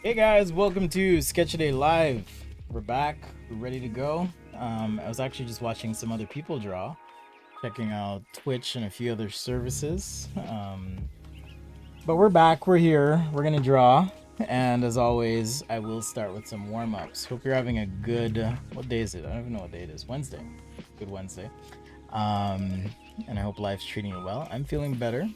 Hey guys, welcome to Sketch a Day Live. We're back, we're ready to go. I was actually just watching some other people draw, checking out Twitch and a few other services. But we're back, we're here, we're gonna draw. And as always, I will start with some warm-ups. Hope you're having a good, what day is it? I don't even know what day it is. Wednesday. Good Wednesday. And I hope life's treating you well. I'm feeling better.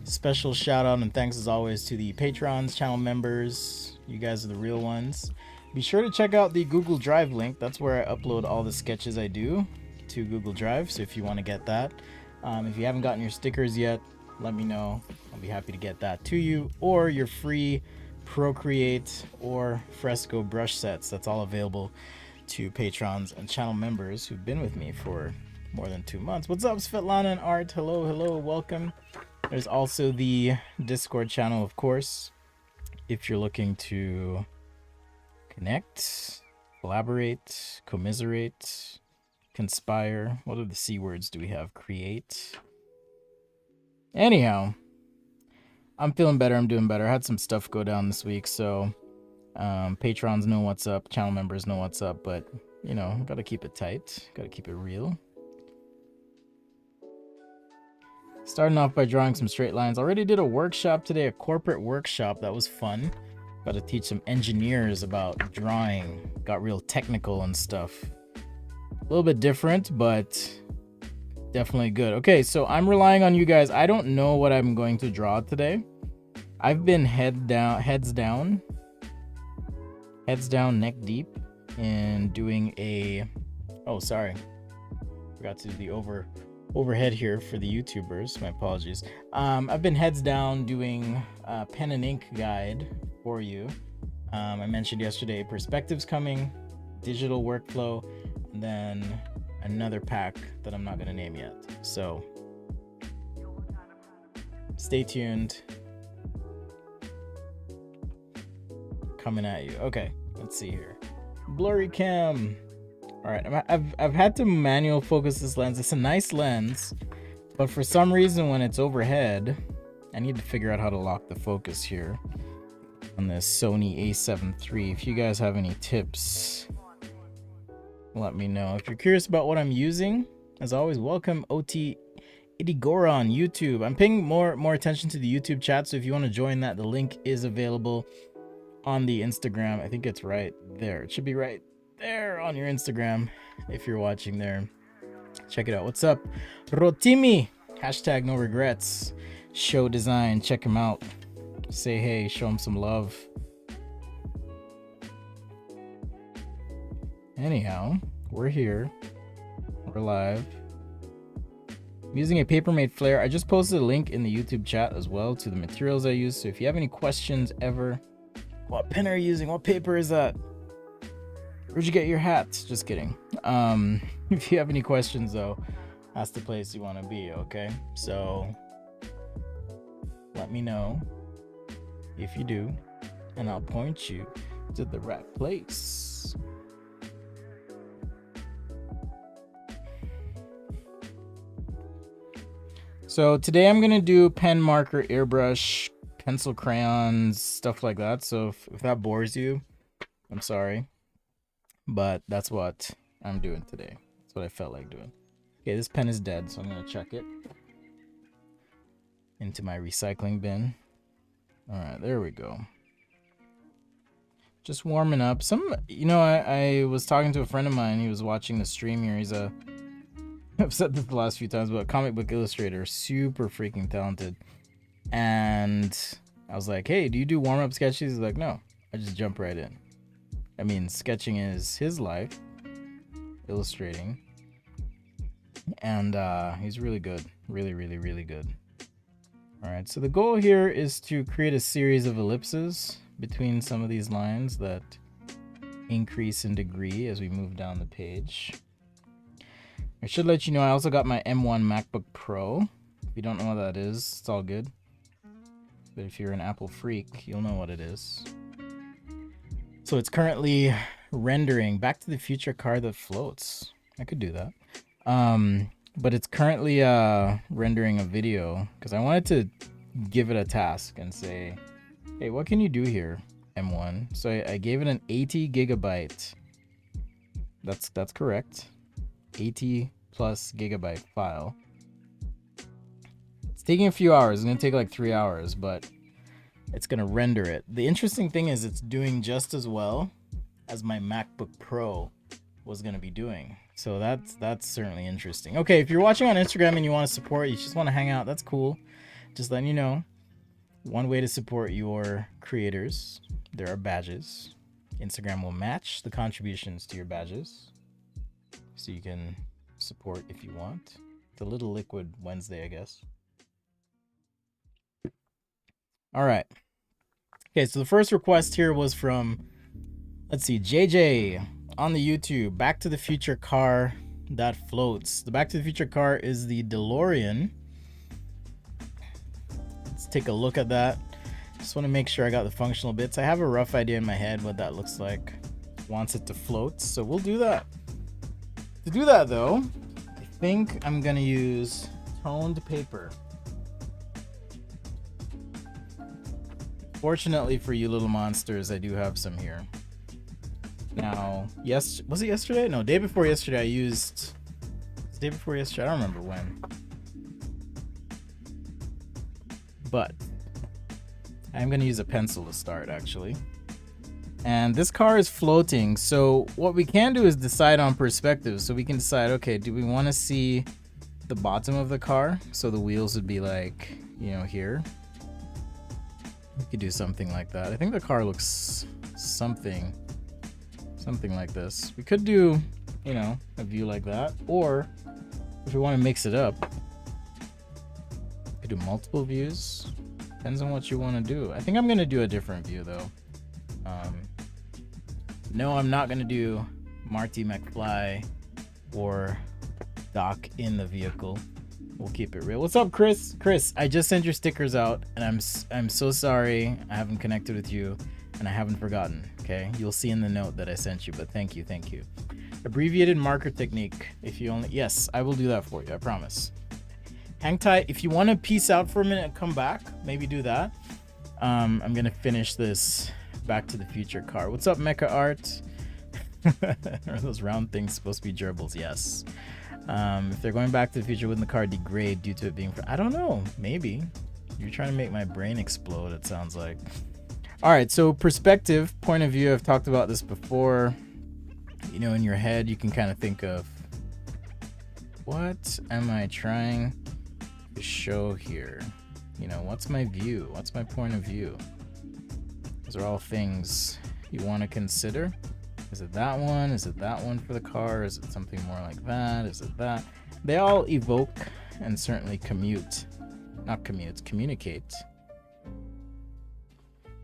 Special shout out and thanks as always to the patrons, channel members. You guys are the real ones. Be sure to check out the Google Drive link. That's where I upload all the sketches I do to Google Drive. So if you want to get that, if you haven't gotten your stickers yet, let me know. I'll be happy to get that to you, or your free Procreate or Fresco brush sets. That's all available to patrons and channel members who've been with me for more than 2 months. What's up, Svetlana and Art? Hello, welcome. There's also the Discord channel, of course, if you're looking to connect, collaborate, commiserate, conspire. What are the C words do we have? Create. Anyhow, I'm feeling better. I'm doing better. I had some stuff go down this week, so patrons know what's up. Channel members know what's up, but, you know, gotta keep it tight. Gotta keep it real. Starting off by drawing some straight lines. Already did a workshop today, a corporate workshop. That was fun. Got to teach some engineers about drawing. Got real technical and stuff. A little bit different, but definitely good. Okay, so I'm relying on you guys. I don't know what I'm going to draw today. I've been heads down, neck deep in doing a... Oh, sorry. Forgot to do the overhead here for the YouTubers. My apologies. I've been heads down doing a pen and ink guide for you. I mentioned yesterday perspectives coming, digital workflow, and then another pack that I'm not going to name yet. So stay tuned. Coming at you. Okay, let's see here. Blurry cam. All right, I've had to manual focus this lens. It's a nice lens, but for some reason when it's overhead, I need to figure out how to lock the focus here on this Sony a7 III. If you guys have any tips, let me know. If you're curious about what I'm using, as always, welcome OT Idigora on YouTube. I'm paying more attention to the YouTube chat, so if you want to join that, the link is available on the Instagram. I think it's right there. It should be right there on your Instagram if you're watching there. Check it out. What's up, Rotimi? Hashtag no regrets. Show design. Check him out. Say hey. Show him some love. Anyhow, we're here. We're live. I'm using a Papermate flare. I just posted a link in the YouTube chat as well to the materials I use. So if you have any questions ever, what pen are you using? What paper is that? Where'd you get your hats? Just kidding. If you have any questions though, that's the place you want to be, okay? So let me know if you do, and I'll point you to the right place. So today I'm gonna do pen, marker, airbrush, pencil, crayons, stuff like that. So if that bores you, I'm sorry. But that's what I'm doing today. That's what I felt like doing. Okay, this pen is dead, so I'm going to chuck it into my recycling bin. All right, there we go. Just warming up. I was talking to a friend of mine. He was watching the stream here. He's I've said this the last few times, but a comic book illustrator, super freaking talented. And I was like, hey, do you do warm-up sketches? He's like, no, I just jump right in. I mean, sketching is his life, illustrating, and he's really good, really good. All right, so the goal here is to create a series of ellipses between some of these lines that increase in degree as we move down the page. I should let you know I also got my M1 MacBook Pro. If you don't know what that is, it's all good. But if you're an Apple freak, you'll know what it is. So it's currently rendering Back to the Future car that floats. I could do that. But it's currently rendering a video because I wanted to give it a task and say, hey, what can you do here M1. So I gave it an 80 gigabyte. That's correct. 80 plus gigabyte file. It's taking a few hours. It's gonna take like 3 hours, but it's gonna render it. The interesting thing is it's doing just as well as my MacBook Pro was gonna be doing. So that's certainly interesting. Okay, if you're watching on Instagram and you want to support, you just want to hang out, that's cool. Just letting you know, one way to support your creators, there are badges. Instagram will match the contributions to your badges, so you can support if you want. It's a little liquid Wednesday, I guess. All right. Okay, so the first request here was from, let's see, JJ on the YouTube. Back to the Future car that floats. The Back to the Future car is the DeLorean. Let's take a look at that. Just want to make sure I got the functional bits. I have a rough idea in my head what that looks like. Wants it to float, so we'll do that. To do that though, I think I'm gonna use toned paper. Fortunately for you little monsters, I do have some here. Now, yes, was it yesterday? No, day before yesterday I used, day before yesterday, I don't remember when. But I'm gonna use a pencil to start actually. And this car is floating, so what we can do is decide on perspective. So we can decide, okay, do we want to see the bottom of the car? So the wheels would be like, you know, here. We could do something like that. I think the car looks something like this. We could do, you know, a view like that, or if we want to mix it up, we could do multiple views. Depends on what you want to do. I think I'm gonna do a different view though. No, I'm not gonna do Marty McFly or Doc in the vehicle. We'll keep it real. What's up, Chris? Chris, I just sent your stickers out, and I'm so sorry I haven't connected with you, and I haven't forgotten. Okay, you'll see in the note that I sent you, but thank you. Abbreviated marker technique. If you only, yes, I will do that for you. I promise. Hang tight. If you want to peace out for a minute and come back, maybe do that. I'm gonna finish this Back to the Future car. What's up, Mecha Art? Are those round things supposed to be gerbils? Yes. If they're going back to the future, wouldn't the car degrade due to it being... I don't know. Maybe. You're trying to make my brain explode, it sounds like. All right, so perspective, point of view. I've talked about this before. You know, in your head, you can kind of think of, what am I trying to show here? You know, what's my view? What's my point of view? Those are all things you want to consider. Is it that one? Is it that one for the car? Is it something more like that? Is it that? They all evoke and certainly communicate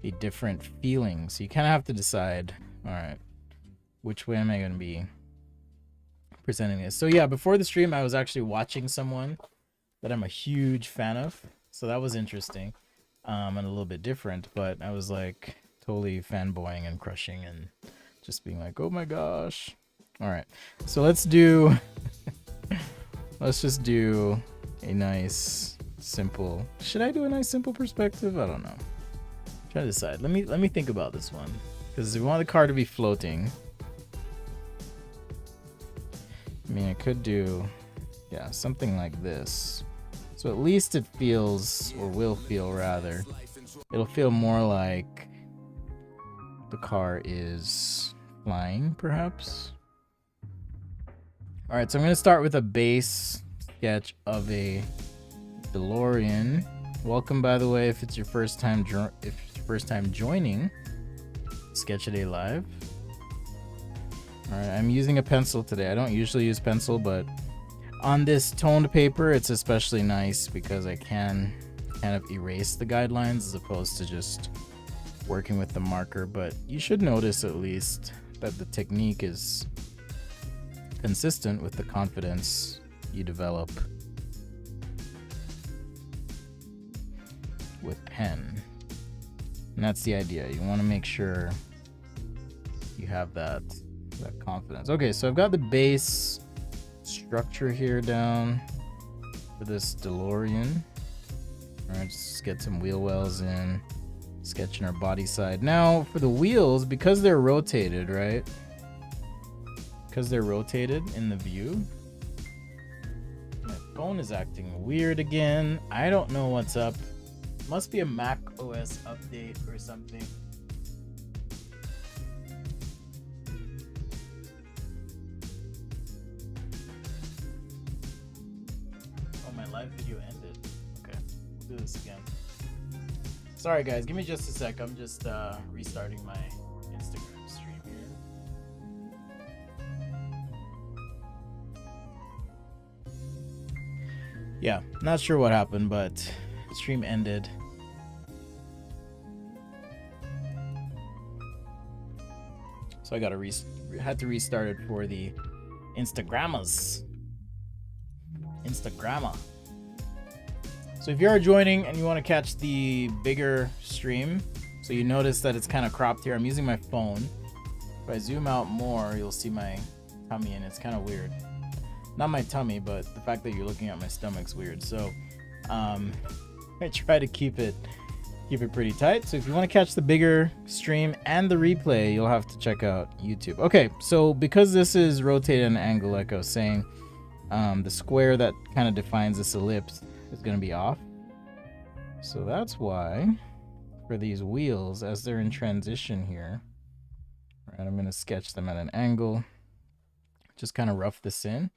the different feelings. So you kind of have to decide, all right, which way am I going to be presenting this? So yeah, before the stream, I was actually watching someone that I'm a huge fan of. So that was interesting, and a little bit different, but I was like totally fanboying and crushing and just being like, oh my gosh. All right, so let's do, let's just do a nice simple, should I do a nice simple perspective? I don't know. I'm trying to decide. Let me think about this one, because we want the car to be floating. I mean, I could do, yeah, something like this. So at least it feels, or will feel rather, it'll feel more like the car is flying, perhaps. All right, so I'm gonna start with a base sketch of a DeLorean. Welcome, by the way, if it's your first time joining Sketch a Day Live. All right, I'm using a pencil today. I don't usually use pencil, but on this toned paper, it's especially nice because I can kind of erase the guidelines as opposed to just working with the marker. But you should notice at least that the technique is consistent with the confidence you develop with pen. And that's the idea. You want to make sure you have that confidence. Okay, so I've got the base structure here down for this DeLorean. All right, just get some wheel wells in. sketching our body side. Now for the wheels, because they're rotated, right? Because they're rotated in the view. My phone is acting weird again. I don't know what's up. Must be a Mac OS update or something. Oh, my live video ended. Okay, we'll do this again. Sorry guys, give me just a sec. I'm just restarting my Instagram stream here. Yeah, not sure what happened, but stream ended. So I had to restart it for the Instagrammers. Instagramma. So if you are joining and you want to catch the bigger stream, so you notice that it's kind of cropped here. I'm using my phone. If I zoom out more, you'll see my tummy, and it's kind of weird. Not my tummy, but the fact that you're looking at my stomach's weird. So I try to keep it pretty tight. So if you want to catch the bigger stream and the replay, you'll have to check out YouTube. Okay, so because this is rotated at an angle, like I was saying, the square that kind of defines this ellipse is going to be off. So that's why for these wheels, as they're in transition here, right, I'm going to sketch them at an angle, just kind of rough this in.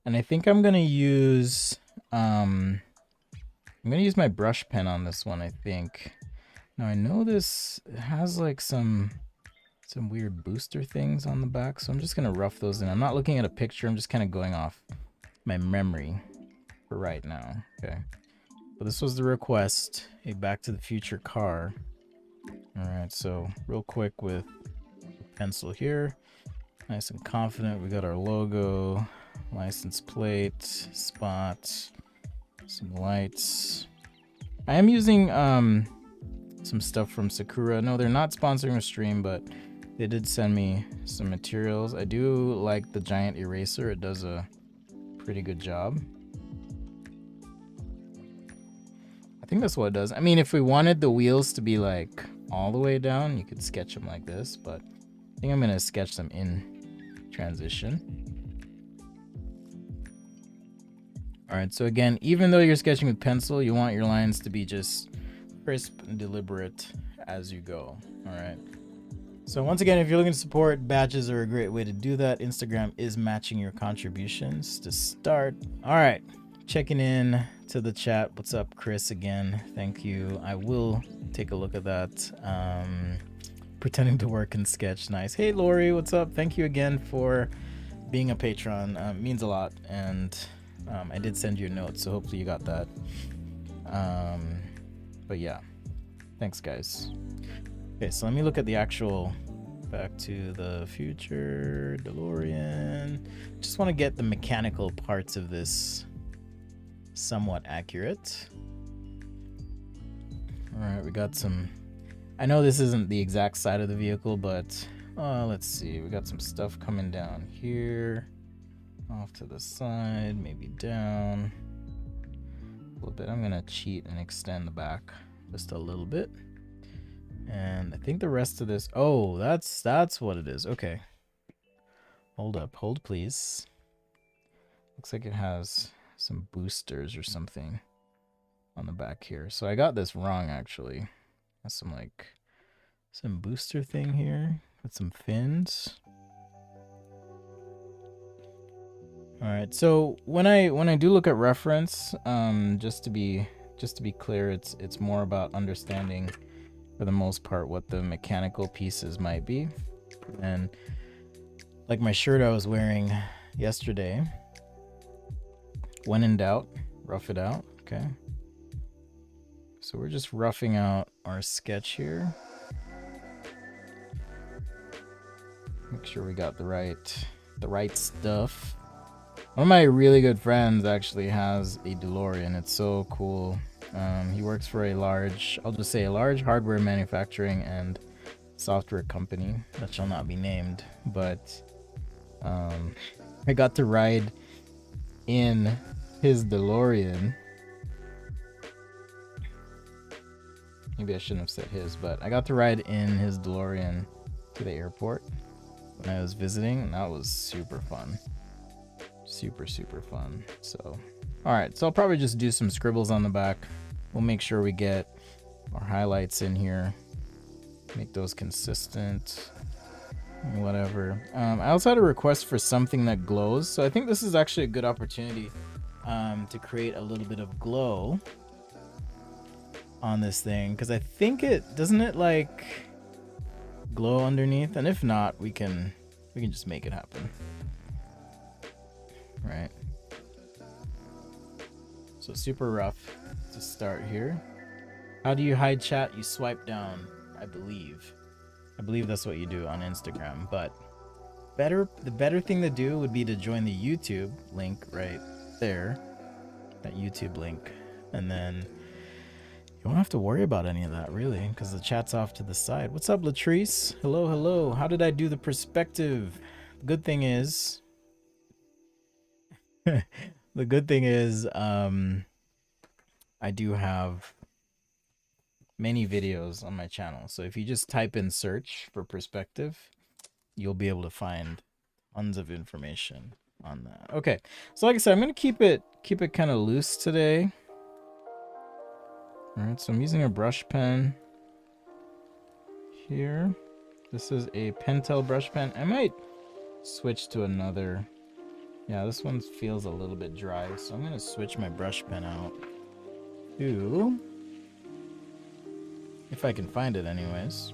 And I think I'm going to use my brush pen on this one, I think. Now I know this has like some weird booster things on the back, so I'm just going to rough those in. I'm not looking at a picture, I'm just kind of going off my memory for right now. Okay, but this was the request, a Back to the Future car. All right, so real quick with pencil here, nice and confident. We got our logo, license plate, spot, some lights. I am using some stuff from Sakura. No, they're not sponsoring a stream, but they did send me some materials. I do like the giant eraser. It does a pretty good job. I think that's what it does. I mean, if we wanted the wheels to be like all the way down, you could sketch them like this, but I think I'm gonna sketch them in transition. All right, so again, even though you're sketching with pencil, you want your lines to be just crisp and deliberate as you go. All right. So once again, if you're looking to support, badges are a great way to do that. Instagram is matching your contributions to start. All right, checking in to the chat. What's up, Chris? Again, thank you. I will take a look at that. Pretending to work and sketch. Nice. Hey, Lori, what's up? Thank you again for being a patron. Means a lot. And I did send you a note, so hopefully you got that. But yeah, thanks, guys. Okay, so let me look at the actual Back to the Future DeLorean. Just want to get the mechanical parts of this somewhat accurate. All right, we got some. I know this isn't the exact side of the vehicle, but let's see. We got some stuff coming down here, off to the side, maybe down a little bit. I'm gonna cheat and extend the back just a little bit. And I think the rest of this, oh, that's what it is. Okay. Hold up, hold please. Looks like it has some boosters or something on the back here. So I got this wrong actually. Has some booster thing here with some fins. All right, so when I do look at reference, just to be clear, it's more about understanding for the most part what the mechanical pieces might be. And like my shirt I was wearing yesterday, when in doubt, rough it out. Okay, so we're just roughing out our sketch here. Make sure we got the right stuff. One of my really good friends actually has a DeLorean. It's so cool. He works for a large hardware manufacturing and software company that shall not be named, but I got to ride in his DeLorean Maybe I shouldn't have said his, but I got to ride in his DeLorean to the airport when I was visiting, and that was super fun. Super, super fun. So, alright, so I'll probably just do some scribbles on the back. We'll make sure we get our highlights in here. Make those consistent. Whatever. I also had a request for something that glows, so I think this is actually a good opportunity to create a little bit of glow on this thing, because I think doesn't it like glow underneath, and if not, we can just make it happen, right? So super rough to start here. How do you hide chat? You swipe down, I believe that's what you do on Instagram, but the better thing to do would be to join the YouTube link right there, that YouTube link, and then you won't have to worry about any of that, really, because the chat's off to the side. What's up, Latrice? Hello, hello. How did I do the perspective? Good thing is, I do have many videos on my channel. So if you just type in search for perspective, you'll be able to find tons of information on that. Okay, so like I said, I'm gonna keep it kind of loose today. All right, so I'm using a brush pen here. This is a Pentel brush pen. I might switch to another. Yeah, this one feels a little bit dry, so I'm gonna switch my brush pen out to, if I can find it anyways.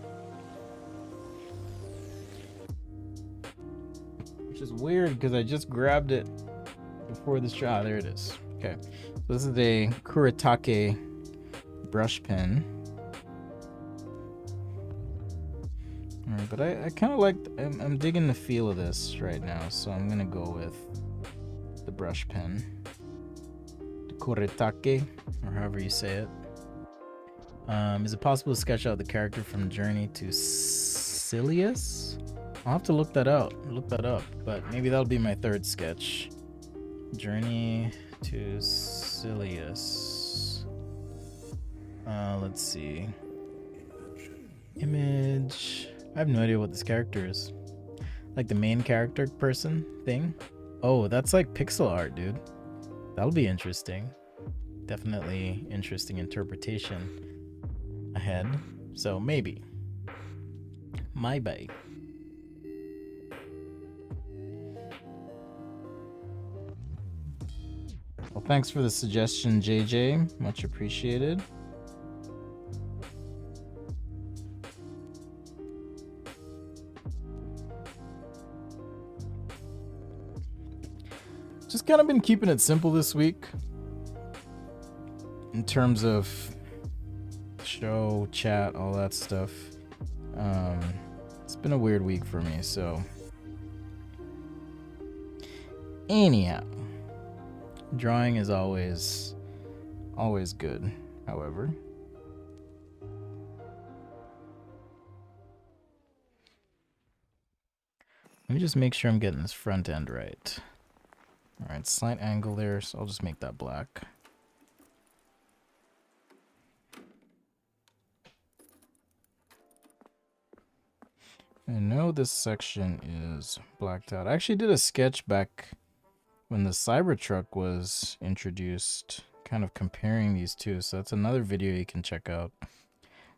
Which is weird because I just grabbed it before this shot. Ah, there it is. Okay, so this is a Kuretake brush pen. Alright, but I kind of like, I'm digging the feel of this right now, so I'm gonna go with the brush pen. The Kuretake, or however you say it. Is it possible to sketch out the character from Journey to Silius? I'll have to look that up, but maybe that'll be my third sketch. Journey to Silius. Let's see. Image. I have no idea what this character is. Like the main character person thing? Oh, that's like pixel art, dude. That'll be interesting. Definitely interesting interpretation ahead. So maybe. My bye. Well, thanks for the suggestion, JJ. Much appreciated. Just kind of been keeping it simple this week in terms of show, chat, all that stuff. It's been a weird week for me, so anyhow, drawing is always good, however. Let me just make sure I'm getting this front end right. Alright, slight angle there, so I'll just make that black. I know this section is blacked out. I actually did a sketch back when the Cybertruck was introduced, kind of comparing these two, so that's another video you can check out.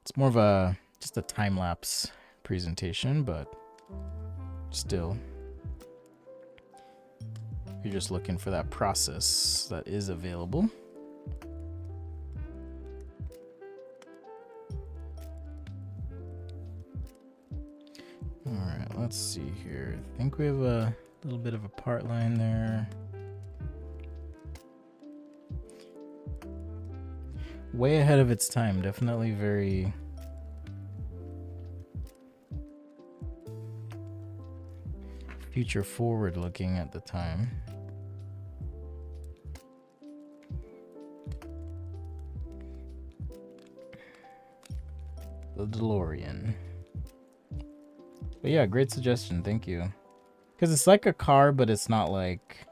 It's more of just a time-lapse presentation, but still. You're just looking for that process that is available. Alright, let's see here. I think we have a little bit of a part line there. Way ahead of its time, definitely very future forward looking at the time. The DeLorean. But yeah, great suggestion, thank you. Because it's like a car, but it's not like,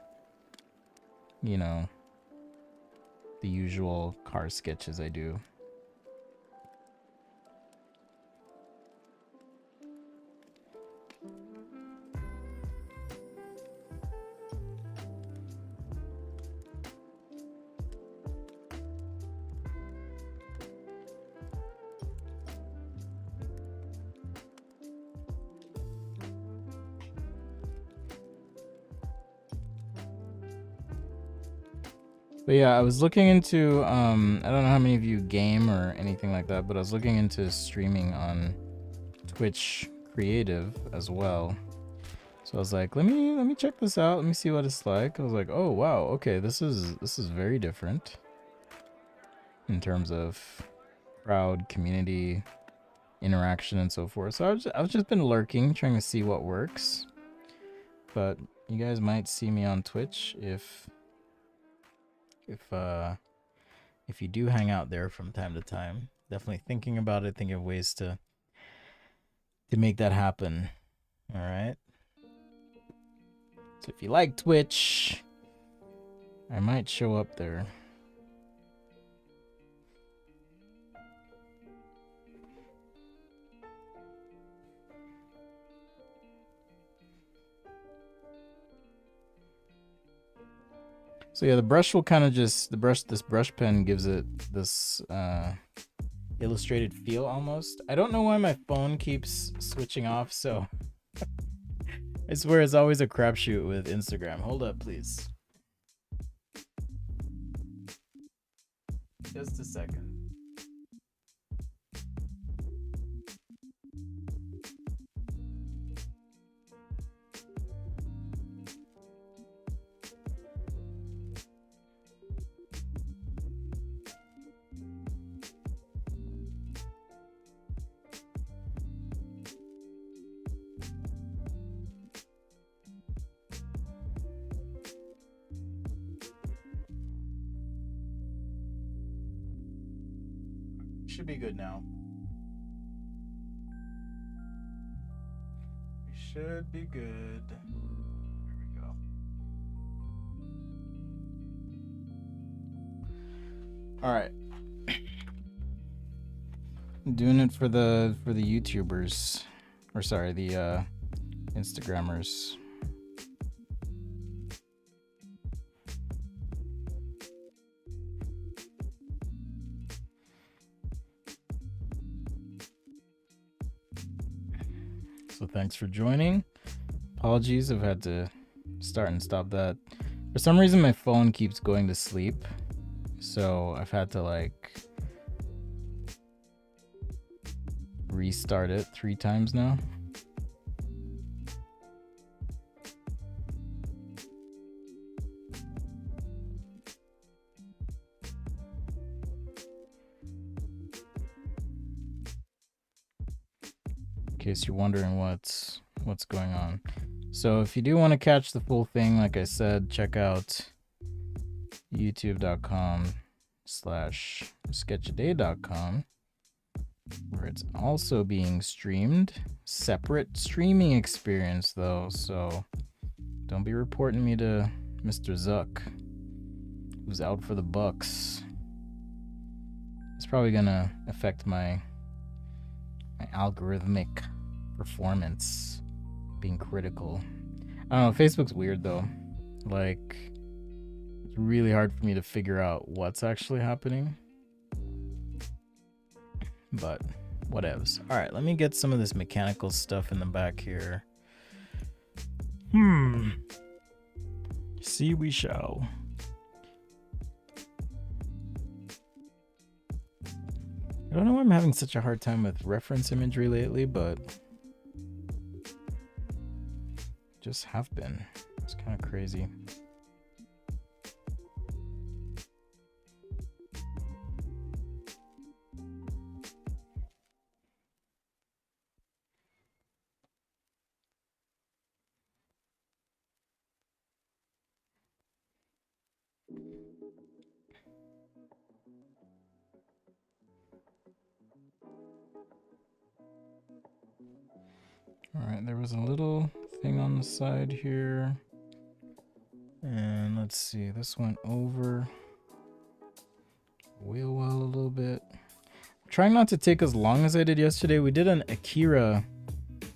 you know, the usual car sketches I do. But yeah, I was looking into I don't know how many of you game or anything like that, but I was looking into streaming on Twitch Creative as well. So I was like, let me check this out. Let me see what it's like. I was like, oh wow, okay, this is very different in terms of crowd, community, interaction, and so forth. So I've just been lurking, trying to see what works. But you guys might see me on Twitch if you do hang out there from time to time. Definitely thinking about it, thinking of ways to make that happen. All right. So if you like Twitch, I might show up there. So yeah, the brush will kind of just this brush pen gives it this illustrated feel almost. I don't know why my phone keeps switching off, so I swear it's always a crapshoot with Instagram. Hold up, please. Just a second. Should be good now. We should be good. Here we go. All right. I'm doing it for the YouTubers, or sorry, the Instagrammers. So thanks for joining. Apologies, I've had to start and stop that. For some reason, my phone keeps going to sleep, so I've had to like restart it 3 times now. In case you're wondering what's going on. So if you do want to catch the full thing, like I said, check out youtube.com/sketchaday.com, where it's also being streamed. Separate streaming experience though, so don't be reporting me to Mr. Zuck, who's out for the bucks. It's probably gonna affect my algorithmic performance being critical. I don't know, Facebook's weird though. Like, it's really hard for me to figure out what's actually happening. But whatevs. Alright, let me get some of this mechanical stuff in the back here. See we shall. I don't know why I'm having such a hard time with reference imagery lately, but just have been. It's kind of crazy. Alright, there was a little thing on the side here. And let's see, this went over wheel well a little bit. I'm trying not to take as long as I did yesterday. We did an Akira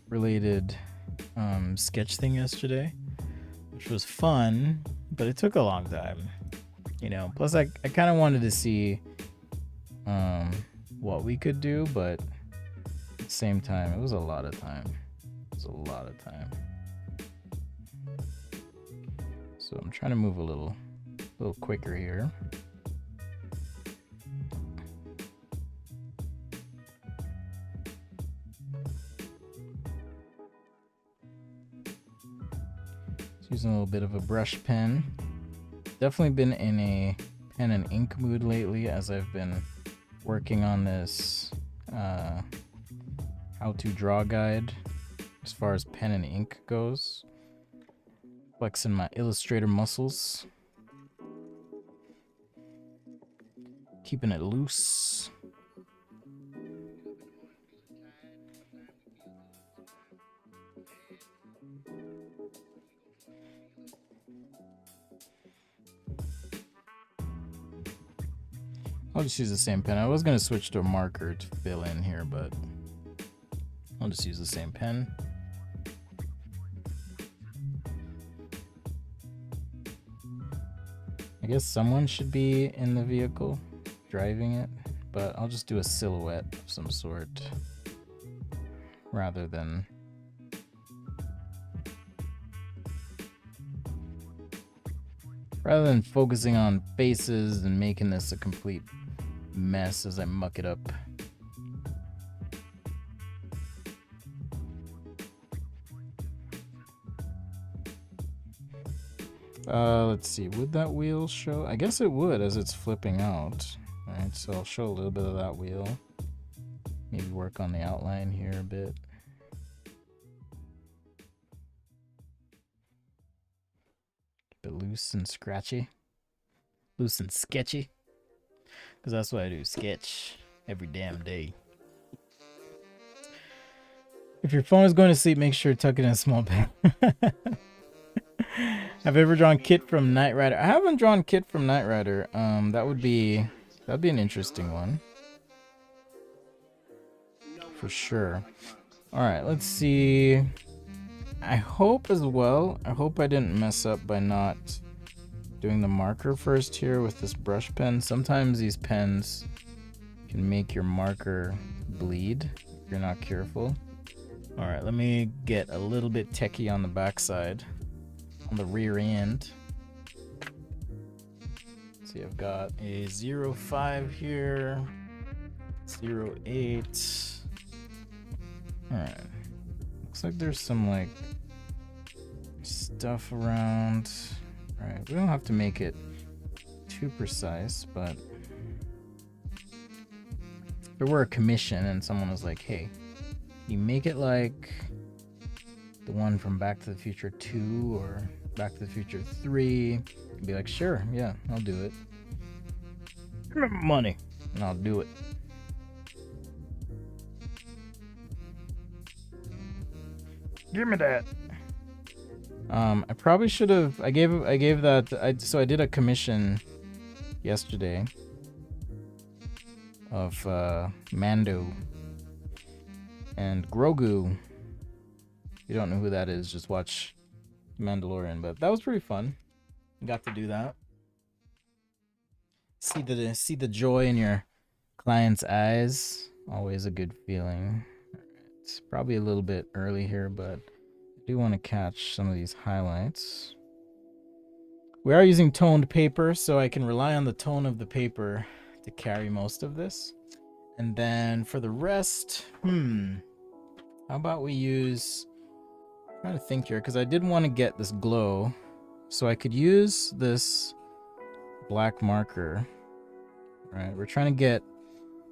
related sketch thing yesterday, which was fun, but it took a long time. You know, plus I kind of wanted to see what we could do, but at the same time, it was a lot of time. So I'm trying to move a little A little quicker here. Just using a little bit of a brush pen. Definitely been in a pen and ink mood lately as I've been working on this how to draw guide as far as pen and ink goes. Flexing my Illustrator muscles. Keeping it loose. I'll just use the same pen. I was going to switch to a marker to fill in here, but I'll just use the same pen. I guess someone should be in the vehicle driving it, but I'll just do a silhouette of some sort rather than focusing on faces and making this a complete mess as I muck it up. Let's see, would that wheel show? I guess it would as it's flipping out. Alright, so I'll show a little bit of that wheel. Maybe work on the outline here a bit. Keep it loose and scratchy. Loose and sketchy. Because that's what I do, sketch every damn day. If your phone is going to sleep, make sure to tuck it in a small bag. Have you ever drawn Kit from Knight Rider? I haven't drawn Kit from Knight Rider. That'd be an interesting one. For sure. Alright, let's see. I hope as well, I hope I didn't mess up by not doing the marker first here with this brush pen. Sometimes these pens can make your marker bleed if you're not careful. Alright, let me get a little bit techie on the backside. On the rear end. Let's see, I've got a 0.5 here, 0.8. Alright. Looks like there's some like stuff around. Alright, we don't have to make it too precise, but if there were a commission and someone was like, hey, can you make it like the one from Back to the Future 2 or Back to the Future 3, I'd be like, sure, yeah, I'll do it. Give me my money, and I'll do it. Give me that. I probably should have. I gave that. So I did a commission yesterday of Mando and Grogu. If you don't know who that is, just watch Mandalorian. But that was pretty fun. Got to do that. See the joy in your client's eyes. Always a good feeling. It's probably a little bit early here, but I do want to catch some of these highlights. We are using toned paper, so I can rely on the tone of the paper to carry most of this. And then for the rest, how about we use... I'm trying to think here, because I did want to get this glow, so I could use this black marker. Right, we're trying to get...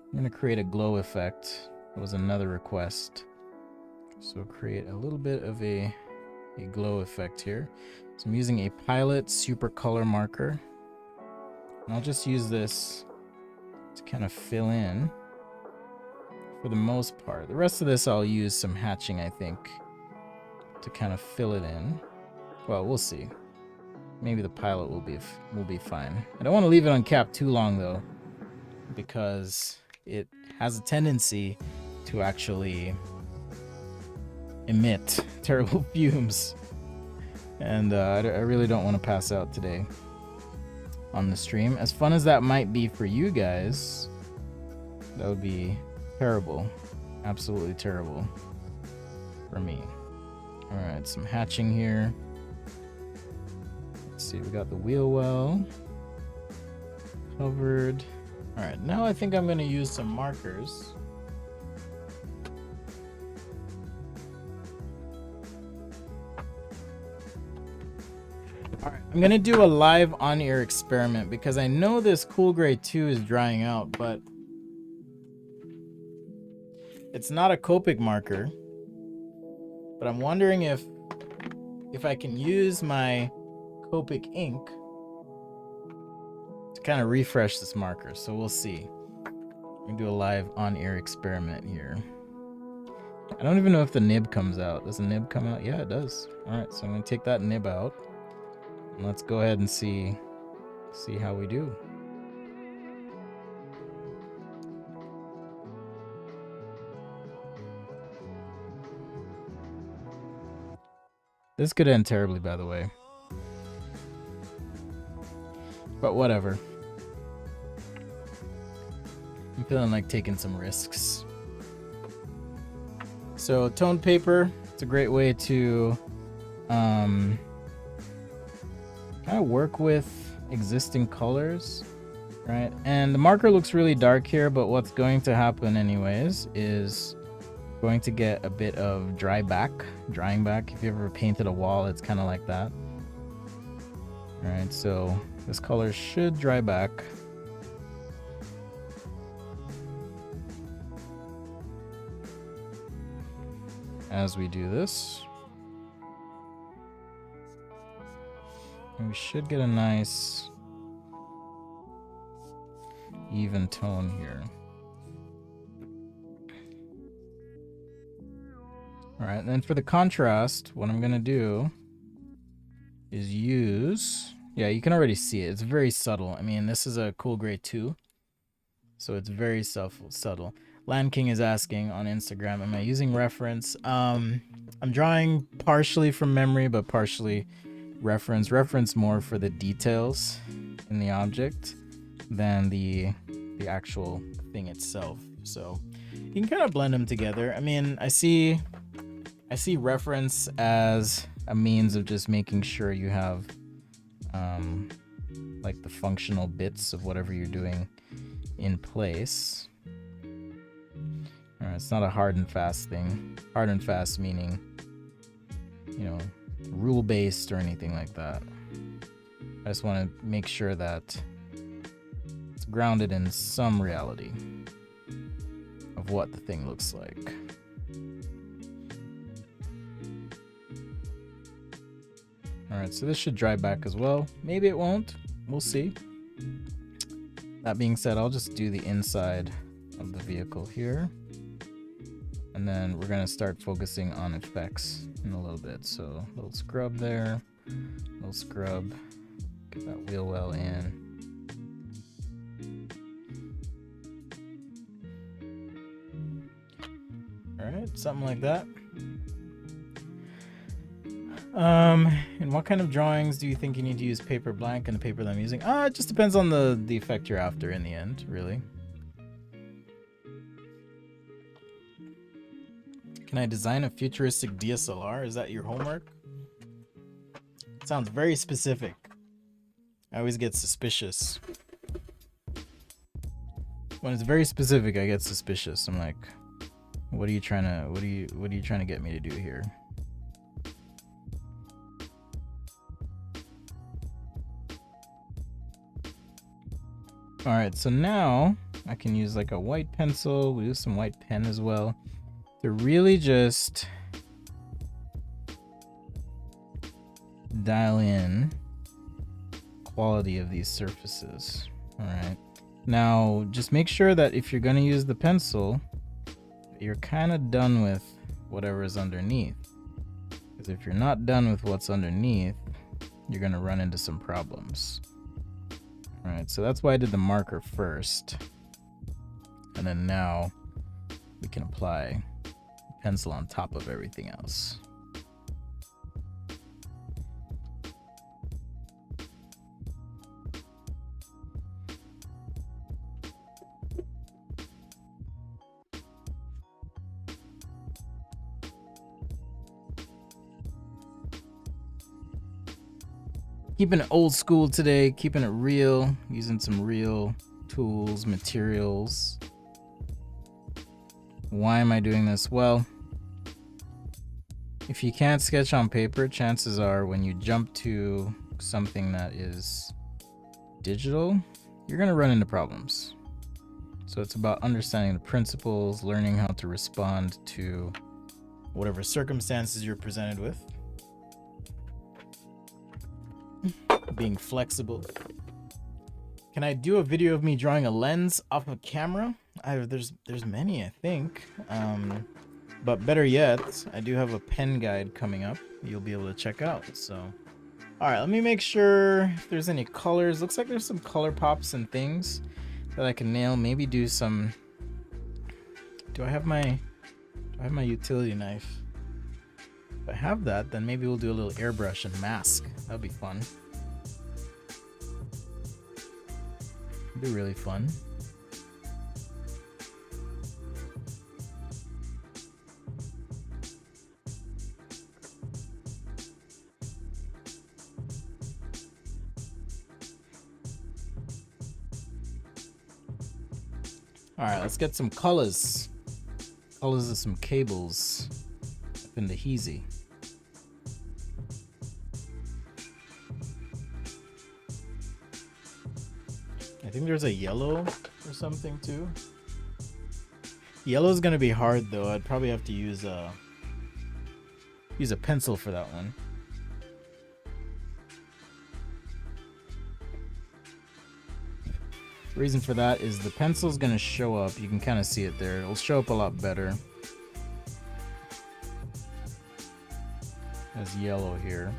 I'm going to create a glow effect. That was another request. So create a little bit of a glow effect here. So I'm using a Pilot Super Color marker. And I'll just use this to kind of fill in for the most part. The rest of this I'll use some hatching, I think, to kind of fill it in. Well, we'll see. Maybe the Pilot will be fine. I don't want to leave it on cap too long though, because it has a tendency to actually emit terrible fumes. And I really don't want to pass out today on the stream. As fun as that might be for you guys, that would be terrible. Absolutely terrible for me. Alright, some hatching here. Let's see, we got the wheel well. Covered. All right, now I think I'm gonna use some markers. All right, I'm gonna do a live on-air experiment because I know this Cool Gray 2 is drying out, but it's not a Copic marker. But I'm wondering if I can use my Copic ink to kind of refresh this marker. So we'll see. I'm gonna do a live on-air experiment here. I don't even know if the nib comes out. Does the nib come out? Yeah, it does. All right, so I'm gonna take that nib out. And let's go ahead and see how we do. This could end terribly, by the way. But whatever. I'm feeling like taking some risks. So toned paper, it's a great way to kind of work with existing colors, right? And the marker looks really dark here, but what's going to happen anyways is going to get a bit of drying back. If you ever painted a wall, it's kind of like that. All right, so this color should dry back. As we do this, and we should get a nice even tone here. All right, and then for the contrast, what I'm gonna do is use, yeah, you can already see it. It's very subtle. I mean, this is a Cool Gray 2, so it's very subtle. Land King is asking on Instagram, am I using reference? I'm drawing partially from memory, but partially reference. Reference more for the details in the object than the actual thing itself. So you can kind of blend them together. I mean, I see reference as a means of just making sure you have like the functional bits of whatever you're doing in place. All right, it's not a hard and fast thing. Hard and fast meaning, you know, rule based or anything like that. I just want to make sure that it's grounded in some reality of what the thing looks like. All right, so this should dry back as well. Maybe it won't. We'll see. That being said, I'll just do the inside of the vehicle here. And then we're gonna start focusing on effects in a little bit. So a little scrub there, a little scrub, get that wheel well in. All right, something like that. And what kind of drawings do you think you need to use paper blank and the paper that I'm using? It just depends on the effect you're after in the end, really. Can I design a futuristic DSLR? Is that your homework? It sounds very specific. I always get suspicious. When it's very specific, I get suspicious. I'm like, what are you trying to get me to do here? All right, so now I can use like a white pencil. We'll use some white pen as well to really just dial in quality of these surfaces. All right, now just make sure that if you're going to use the pencil, you're kind of done with whatever is underneath, because if you're not done with what's underneath, you're going to run into some problems. All right, so that's why I did the marker first, and then now we can apply pencil on top of everything else. Keeping it old school today, keeping it real, using some real tools, materials. Why am I doing this? Well, if you can't sketch on paper, chances are when you jump to something that is digital, you're going to run into problems. So it's about understanding the principles, learning how to respond to whatever circumstances you're presented with, being flexible. Can I do a video of me drawing a lens off of camera? There's many, I think. But better yet, I do have a pen guide coming up you'll be able to check out. So, all right, let me make sure if there's any colors. Looks like there's some color pops and things that I can nail. Maybe do some. Do I have my utility knife? If I have that, then maybe we'll do a little airbrush and mask. That'll be fun. It'll be really fun. All right, let's get some colors. Colors of some cables up in the Heezy. I think there's a yellow or something too. Yellow's gonna be hard though. I'd probably have to use a pencil for that one. The reason for that is the pencil's gonna show up. You can kind of see it there. It'll show up a lot better as yellow here.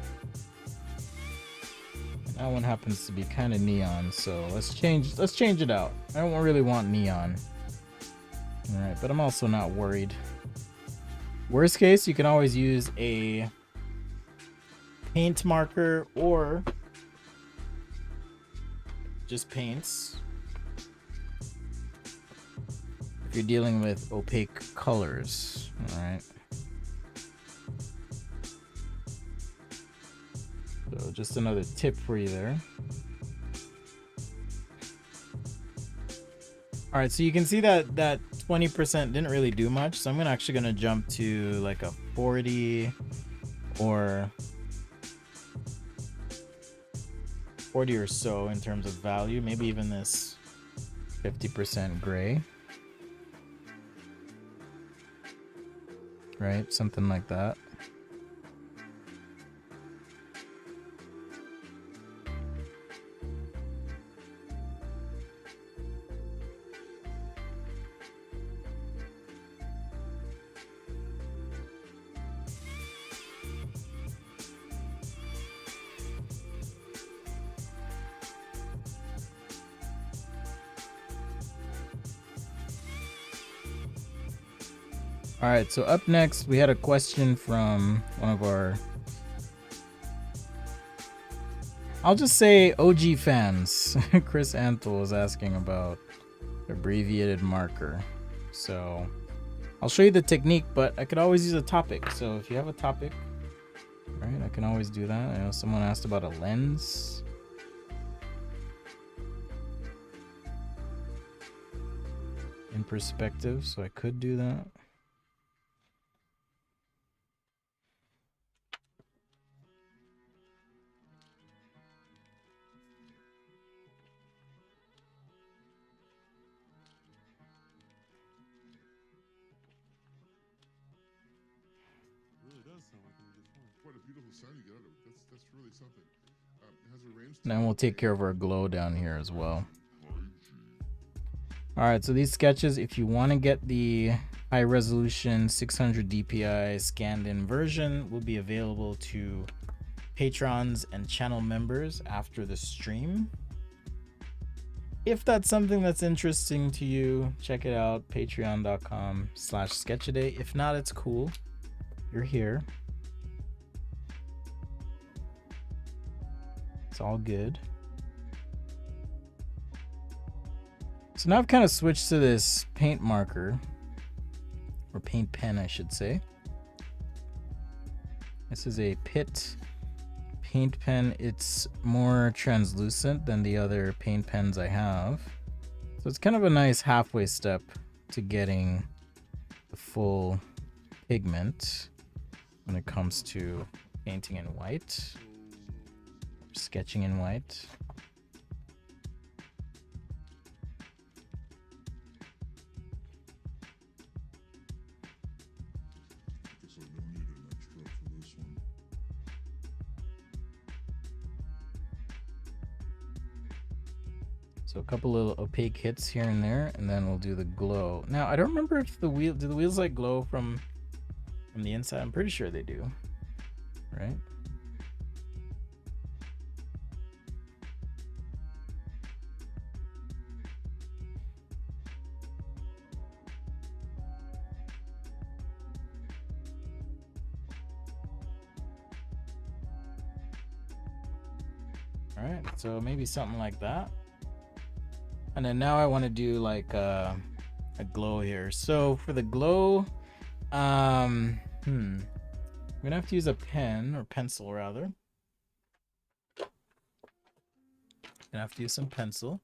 That one happens to be kind of neon, so let's change it out. I don't really want neon. All right, but I'm also not worried. Worst case, you can always use a paint marker or just paints. If you're dealing with opaque colors, all right. So just another tip for you there. All right, so you can see that 20% didn't really do much. So I'm actually gonna jump to like a 40 or 40 or so in terms of value. Maybe even this 50% gray. Right, something like that. All right, so up next, we had a question from one of our, I'll just say OG fans. Chris Antle was asking about abbreviated marker. So I'll show you the technique, but I could always use a topic. So if you have a topic, right, I can always do that. I know someone asked about a lens. In perspective, so I could do that. Then we'll take care of our glow down here as well. All right, so these sketches, if you want to get the high resolution 600 DPI scanned in version, will be available to patrons and channel members after the stream. If that's something that's interesting to you, check it out, patreon.com/sketchaday. If not, it's cool. You're here. It's all good. So now I've kind of switched to this paint marker, or paint pen, I should say. This is a Pitt paint pen, it's more translucent than the other paint pens I have. So it's kind of a nice halfway step to getting the full pigment when it comes to painting in white, sketching in white. So a couple little opaque hits here and there, and then we'll do the glow. Now I don't remember if the wheel, do the wheels like glow from the inside? I'm pretty sure they do, right? All right, so maybe something like that. And then now I want to do like a glow here. So for the glow, I'm gonna have to use a pen or pencil rather. Gonna have to use some pencil.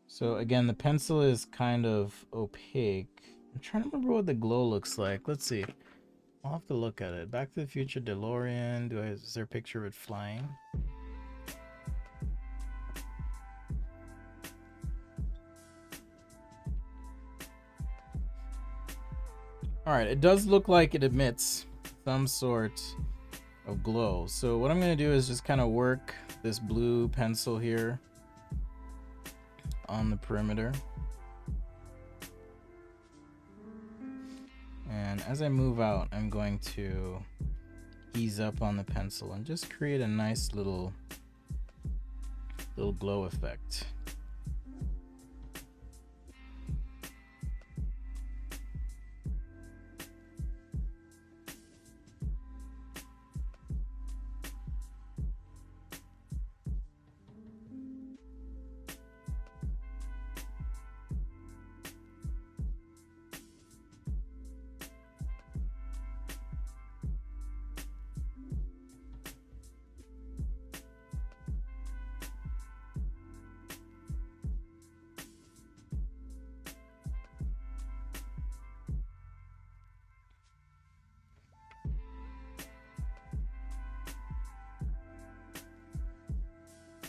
So again, the pencil is kind of opaque. I'm trying to remember what the glow looks like. Let's see. I'll have to look at it. Back to the Future, DeLorean. Is there a picture of it flying? All right, it does look like it emits some sort of glow. So what I'm gonna do is just kind of work this blue pencil here on the perimeter. And as I move out, I'm going to ease up on the pencil and just create a nice little glow effect.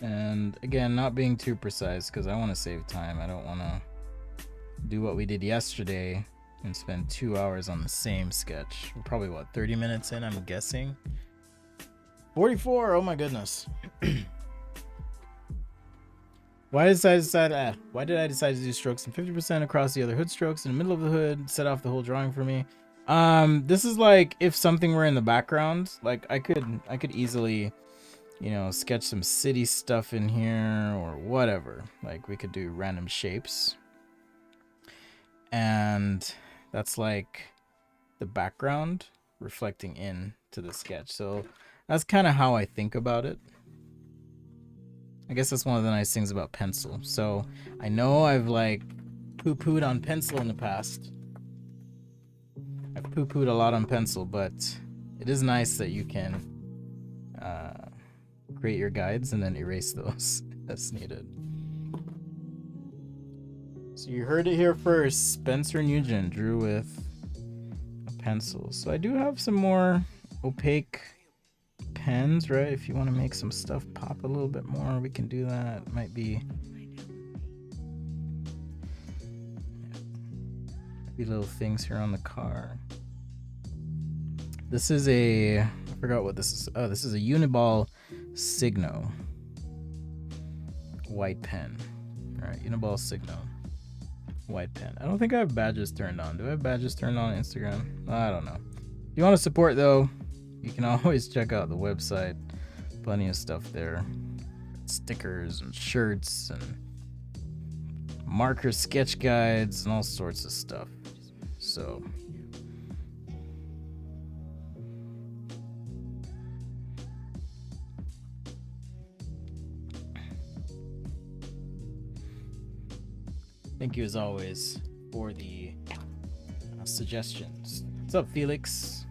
And again, not being too precise because I want to save time. I don't want to do what we did yesterday and spend 2 hours on the same sketch. We're probably, what, 30 minutes in, I'm guessing? 44, oh my goodness. Why did I decide to do strokes and 50% across the other hood strokes in the middle of the hood, set off the whole drawing for me? This is like if something were in the background, like I could easily, you know, sketch some city stuff in here or whatever. Like we could do random shapes. And that's like the background reflecting into the sketch. So that's kind of how I think about it. I guess that's one of the nice things about pencil. So I know I've like poo-pooed on pencil in the past. I've poo-pooed a lot on pencil, but it is nice that you can create your guides and then erase those as needed. So you heard it here first. Spencer Nugent drew with a pencil. So I do have some more opaque pens, right? If you want to make some stuff pop a little bit more, we can do that. It might be little things here on the car. This is I forgot what this is. Oh, this is a Uniball Signo white pen. All right, Uniball Signo white pen. I don't think I have badges turned on. Do I have badges turned on Instagram? I don't know. If you want to support though, you can always check out the website. Plenty of stuff there. Stickers and shirts and marker sketch guides and all sorts of stuff. So Thank you as always for the suggestions. What's up, Felix?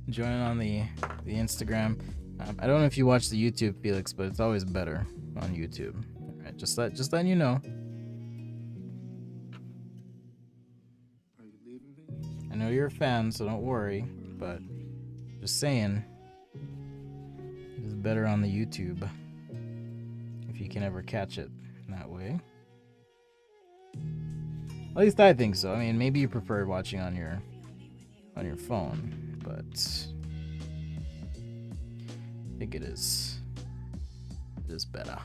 Joining on the Instagram. I don't know if you watch the YouTube, Felix, but it's always better on YouTube. All right, just letting you know. I know you're a fan, so don't worry. But just saying, it is better on the YouTube if you can ever catch it that way. At least I think so. I mean, maybe you prefer watching on your phone, but I think it is better.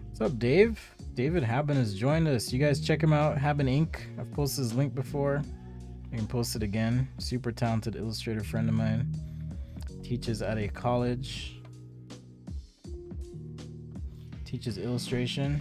What's up, Dave? David Haben has joined us. You guys check him out, Haben Inc. I've posted his link before. I can post it again. Super talented illustrator friend of mine. Teaches at a college. Teaches illustration.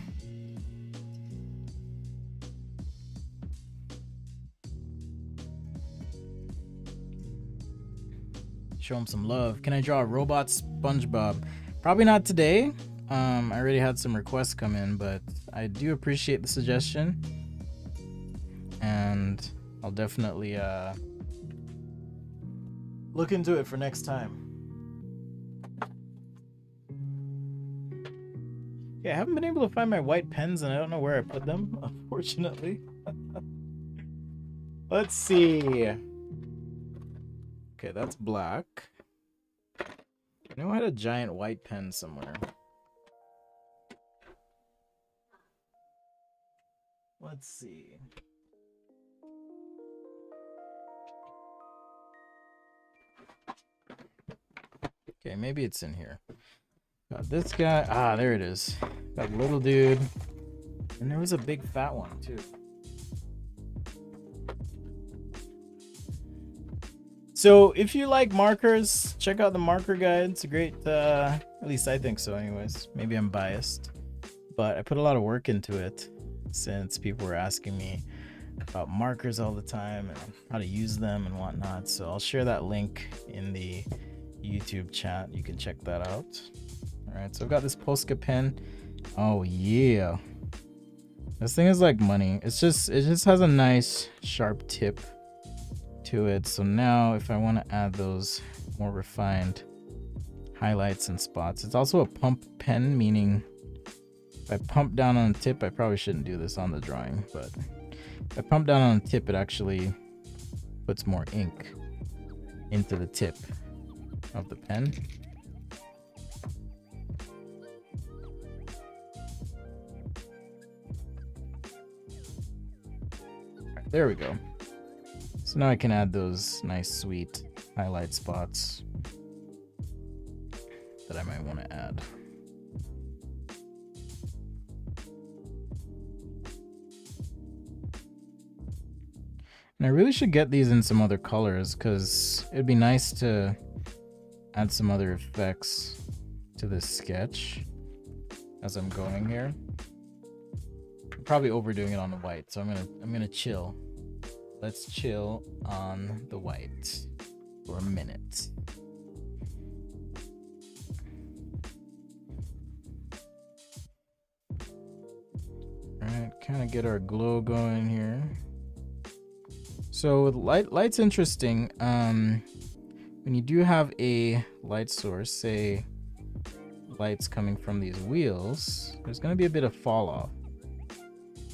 Show him some love. Can I draw a robot SpongeBob? Probably not today. I already had some requests come in, but I do appreciate the suggestion, and I'll definitely look into it for next time. Yeah, I haven't been able to find my white pens, and I don't know where I put them, unfortunately. Let's see. Okay, that's black. I know I had a giant white pen somewhere. Let's see. Okay, maybe it's in here. Got this guy. Ah, there it is. Got little dude. And there was a big fat one, too. So, if you like markers, check out the marker guide. It's a great, at least I think so anyways. Maybe I'm biased. But I put a lot of work into it, since people were asking me about markers all the time and how to use them and whatnot. So I'll share that link in the YouTube chat. You can check that out. All right, so I've got this Posca pen. Oh yeah, this thing is like money. It just has a nice sharp tip to it. So now if I want to add those more refined highlights and spots, it's also a pump pen, meaning if I pump down on the tip, I probably shouldn't do this on the drawing, but if I pump down on the tip, it actually puts more ink into the tip of the pen. Right, there we go. So now I can add those nice, sweet highlight spots that I might want to add. And I really should get these in some other colors, because it'd be nice to add some other effects to this sketch as I'm going here. I'm probably overdoing it on the white, so I'm gonna chill. Let's chill on the white for a minute. Alright, kind of get our glow going here. So with light's interesting. When you do have a light source, say light's coming from these wheels, there's going to be a bit of fall off.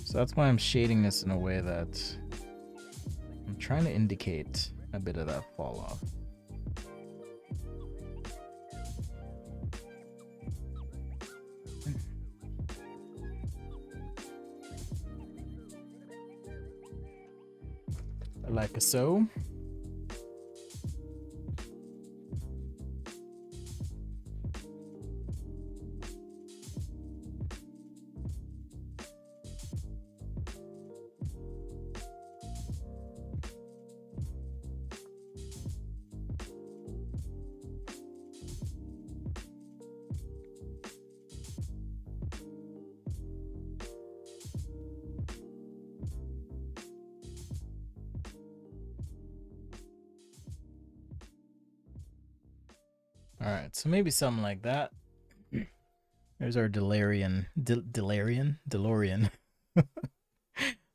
So that's why I'm shading this in a way that I'm trying to indicate a bit of that fall off. Like so. All right, so maybe something like that. There's our DeLorean.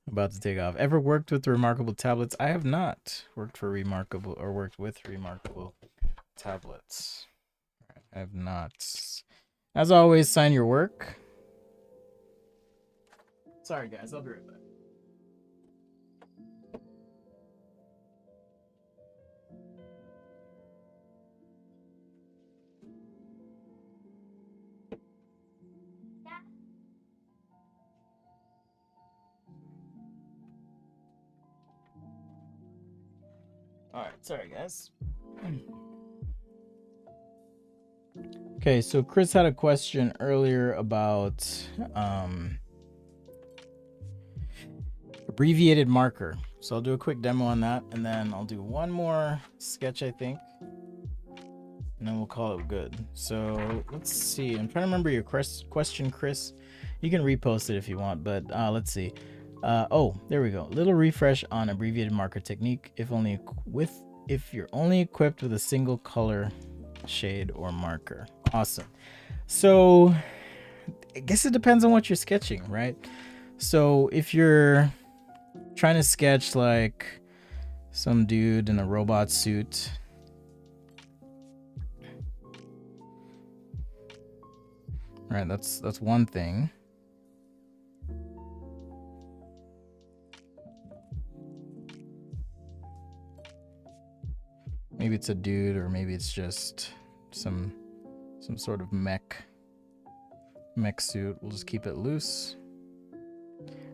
About to take off. Ever worked with remarkable tablets? I have not worked with remarkable tablets. I have not. As always, sign your work. Sorry guys, I'll be right back. Alright, sorry guys. Okay, so Chris had a question earlier about abbreviated marker. So I'll do a quick demo on that, and then I'll do one more sketch, I think, and then we'll call it good. So let's see. I'm trying to remember your question, Chris. You can repost it if you want, but let's see. Oh, there we go. Little refresh on abbreviated marker technique. If you're only equipped with a single color shade or marker. Awesome. So I guess it depends on what you're sketching, right? So if you're trying to sketch like some dude in a robot suit, right, that's one thing. Maybe it's a dude, or maybe it's just some sort of mech suit. We'll just keep it loose.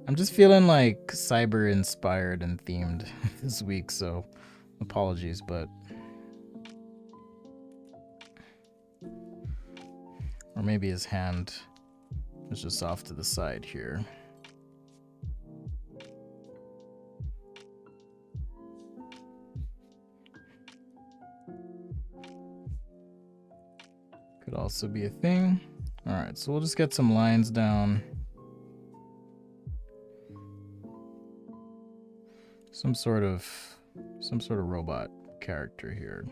I'm just feeling like cyber inspired and themed this week, so apologies, but or maybe his hand is just off to the side here. Could also be a thing. All right, so we'll just get some lines down. Some sort of robot character here.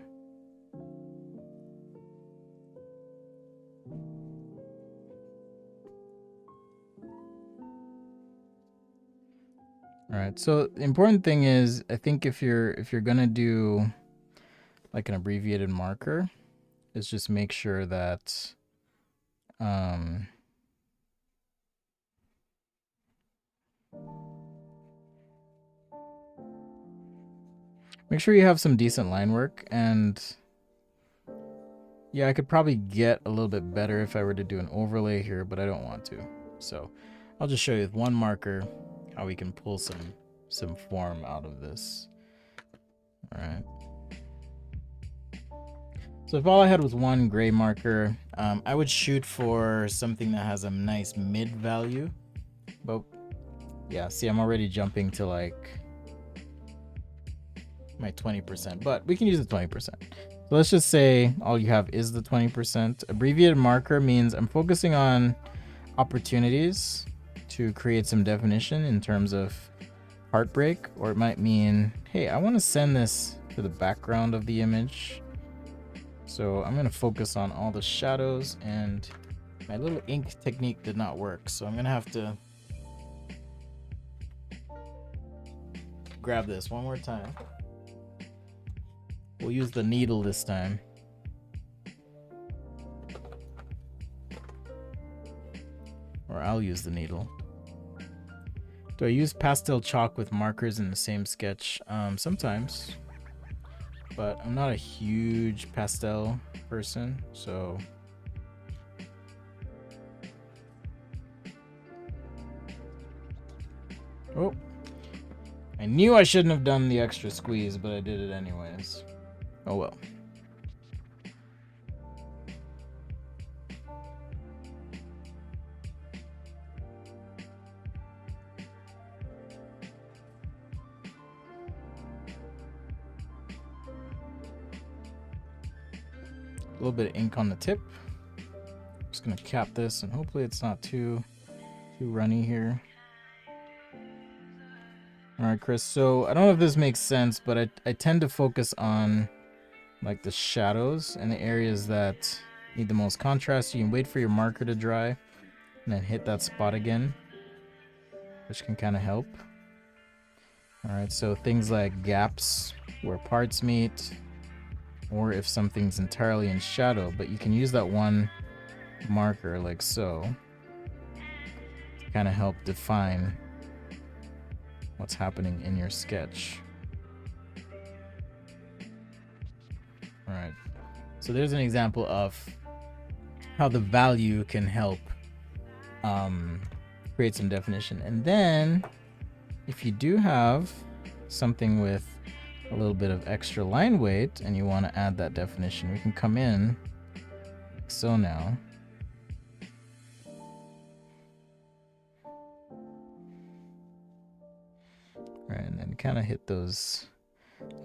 All right, so the important thing is, I think if you're gonna do like an abbreviated marker, is just make sure that make sure you have some decent line work. And yeah, I could probably get a little bit better if I were to do an overlay here, but I don't want to. So I'll just show you with one marker how we can pull some form out of this. All right. So if all I had was one gray marker, I would shoot for something that has a nice mid value. But yeah, see, I'm already jumping to like my 20%, but we can use the 20%. So let's just say all you have is the 20%. Abbreviated marker means I'm focusing on opportunities to create some definition in terms of heartbreak, or it might mean, hey, I want to send this to the background of the image. So I'm going to focus on all the shadows, and my little ink technique did not work. So I'm going to have to grab this one more time. We'll use the needle this time. Or I'll use the needle. Do I use pastel chalk with markers in the same sketch? Sometimes. But I'm not a huge pastel person, so oh, I knew I shouldn't have done the extra squeeze, but I did it anyways. Oh well. A little bit of ink on the tip. Just gonna cap this, and hopefully it's not too runny here. All right, Chris. So I don't know if this makes sense, but I tend to focus on like the shadows and the areas that need the most contrast. You can wait for your marker to dry and then hit that spot again, which can kind of help. All right, so things like gaps where parts meet, or if something's entirely in shadow, but you can use that one marker like so to kind of help define what's happening in your sketch. All right, so there's an example of how the value can help create some definition. And then if you do have something with a little bit of extra line weight and you want to add that definition, we can come in like so now. Right, and then kind of hit those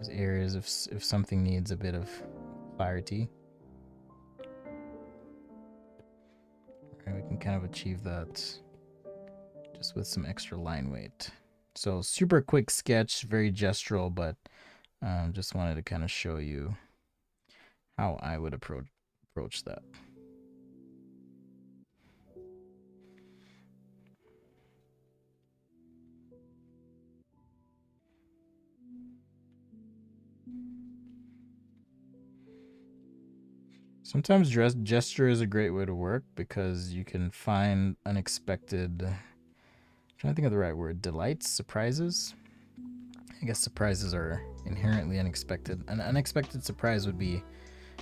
areas if something needs a bit of clarity. Right, we can kind of achieve that just with some extra line weight. So super quick sketch, very gestural, but just wanted to kind of show you how I would approach that. Sometimes gesture is a great way to work because you can find unexpected, I'm trying to think of the right word, delights, surprises. I guess surprises are inherently unexpected. An unexpected surprise would be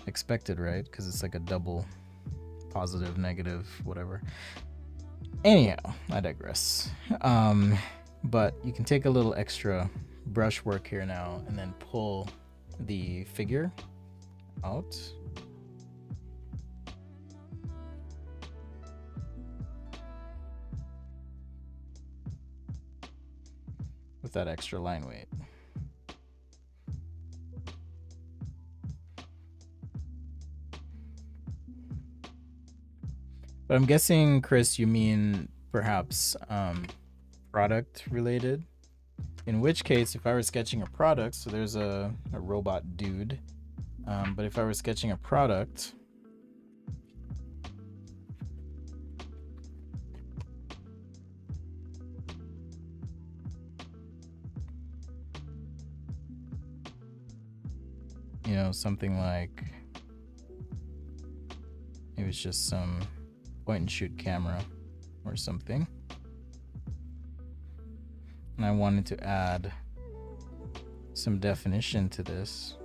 expected, right? Because it's like a double positive, negative, whatever. Anyhow, I digress. But you can take a little extra brush work here now and then pull the figure out. With that extra line weight. But I'm guessing, Chris, you mean perhaps product related? In which case, if I were sketching a product, so there's a robot dude, but if I were sketching a product, you know, something like maybe it's just some point and shoot camera or something, and I wanted to add some definition to this.